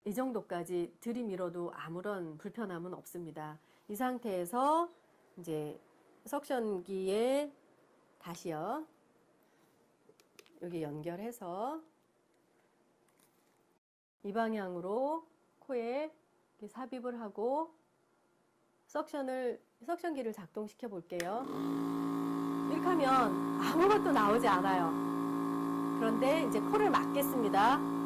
이 정도까지 들이밀어도 아무런 불편함은 없습니다. 이 상태에서 이제 석션기에 다시요. 여기 연결해서 이 방향으로 코에 이렇게 삽입을 하고 석션기를 작동시켜 볼게요. 이렇게 하면 아무것도 나오지 않아요. 그런데 이제 코를 막겠습니다.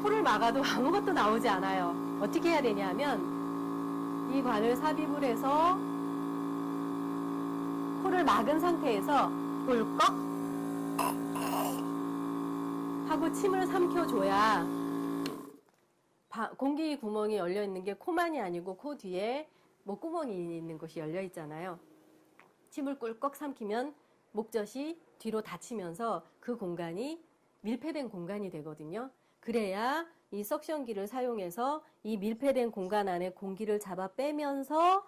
코를 막아도 아무것도 나오지 않아요. 어떻게 해야 되냐면 이 관을 삽입을 해서 코를 막은 상태에서 꿀꺽 하고 침을 삼켜줘야 공기 구멍이 열려 있는 게 코만이 아니고 코 뒤에 목구멍이 있는 곳이 열려 있잖아요. 침을 꿀꺽 삼키면 목젖이 뒤로 닫히면서 그 공간이 밀폐된 공간이 되거든요. 그래야 이 석션기를 사용해서 이 밀폐된 공간 안에 공기를 잡아 빼면서,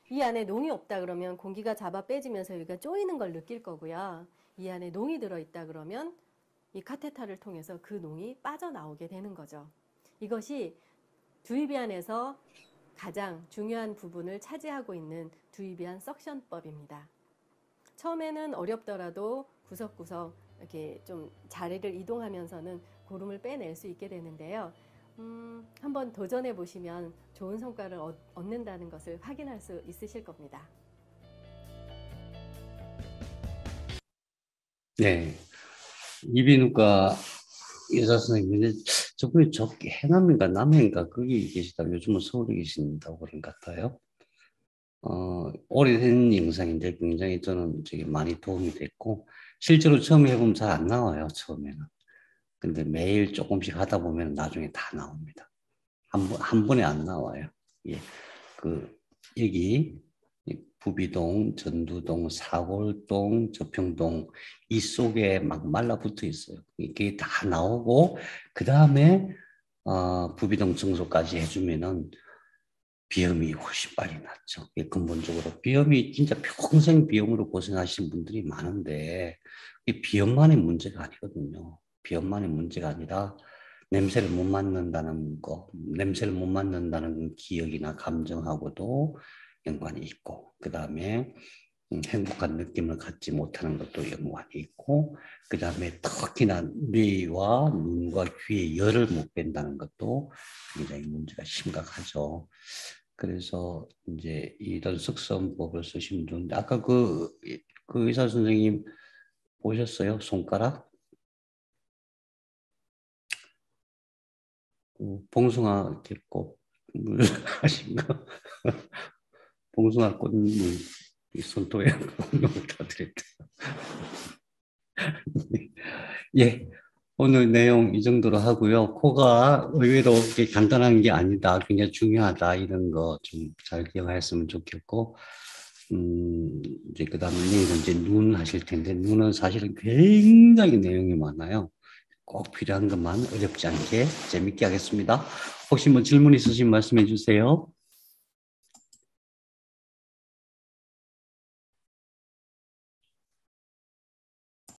이 안에 농이 없다 그러면 공기가 잡아 빼지면서 여기가 쪼이는 걸 느낄 거고요. 이 안에 농이 들어있다 그러면 이 카테타를 통해서 그 농이 빠져나오게 되는 거죠. 이것이 두이비안에서 가장 중요한 부분을 차지하고 있는 두이비안 석션법입니다. 처음에는 어렵더라도 구석구석 이렇게 좀 자리를 이동하면서는 고름을 빼낼 수 있게 되는데요. 한번 도전해 보시면 좋은 성과를 얻는다는 것을 확인할 수 있으실 겁니다. 네. 이비인후과 의사 선생님이 저분이 해남인가 남해인가 거기 계시다. 요즘은 서울에 계신다고 그런 것 같아요. 오래된 영상인데 굉장히 저는 되게 많이 도움이 됐고, 실제로 처음 해보면 잘 안 나와요, 처음에는. 근데 매일 조금씩 하다 보면 나중에 다 나옵니다. 한 번에 안 나와요. 예. 여기 부비동, 전두동, 사골동, 저평동 이 속에 막 말라붙어 있어요. 이게 다 나오고 그 다음에 부비동 청소까지 해주면은 비염이 훨씬 빨리 낫죠. 근본적으로 비염이 진짜 평생 비염으로 고생하시는 분들이 많은데 이 비염만의 문제가 아니거든요. 비염만의 문제가 아니라 냄새를 못 맡는다는 거, 냄새를 못 맡는다는 기억이나 감정하고도 연관이 있고, 그 다음에 행복한 느낌을 갖지 못하는 것도 연관이 있고, 그 다음에 특히나 뇌와 눈과 귀에 열을 못 뺀다는 것도 굉장히 문제가 심각하죠. 그래서 이제 이런 석선법을 쓰시면 좋은데 아까 그 의사 선생님 보셨어요? 손가락? 봉숭아 이렇게 꼭 하신 거? 봉숭아 꽃물 이 손톱에 다 드렸다. 예, 오늘 내용 이 정도로 하고요. 코가 의외로 이렇게 간단한 게 아니다, 굉장히 중요하다 이런 거 좀 잘 기억하셨으면 좋겠고, 이제 그 다음에 내일은 이제 눈 하실 텐데 눈은 사실은 굉장히 내용이 많아요. 꼭 필요한 것만 어렵지 않게 재밌게 하겠습니다. 혹시 뭐 질문 있으시면 말씀해 주세요.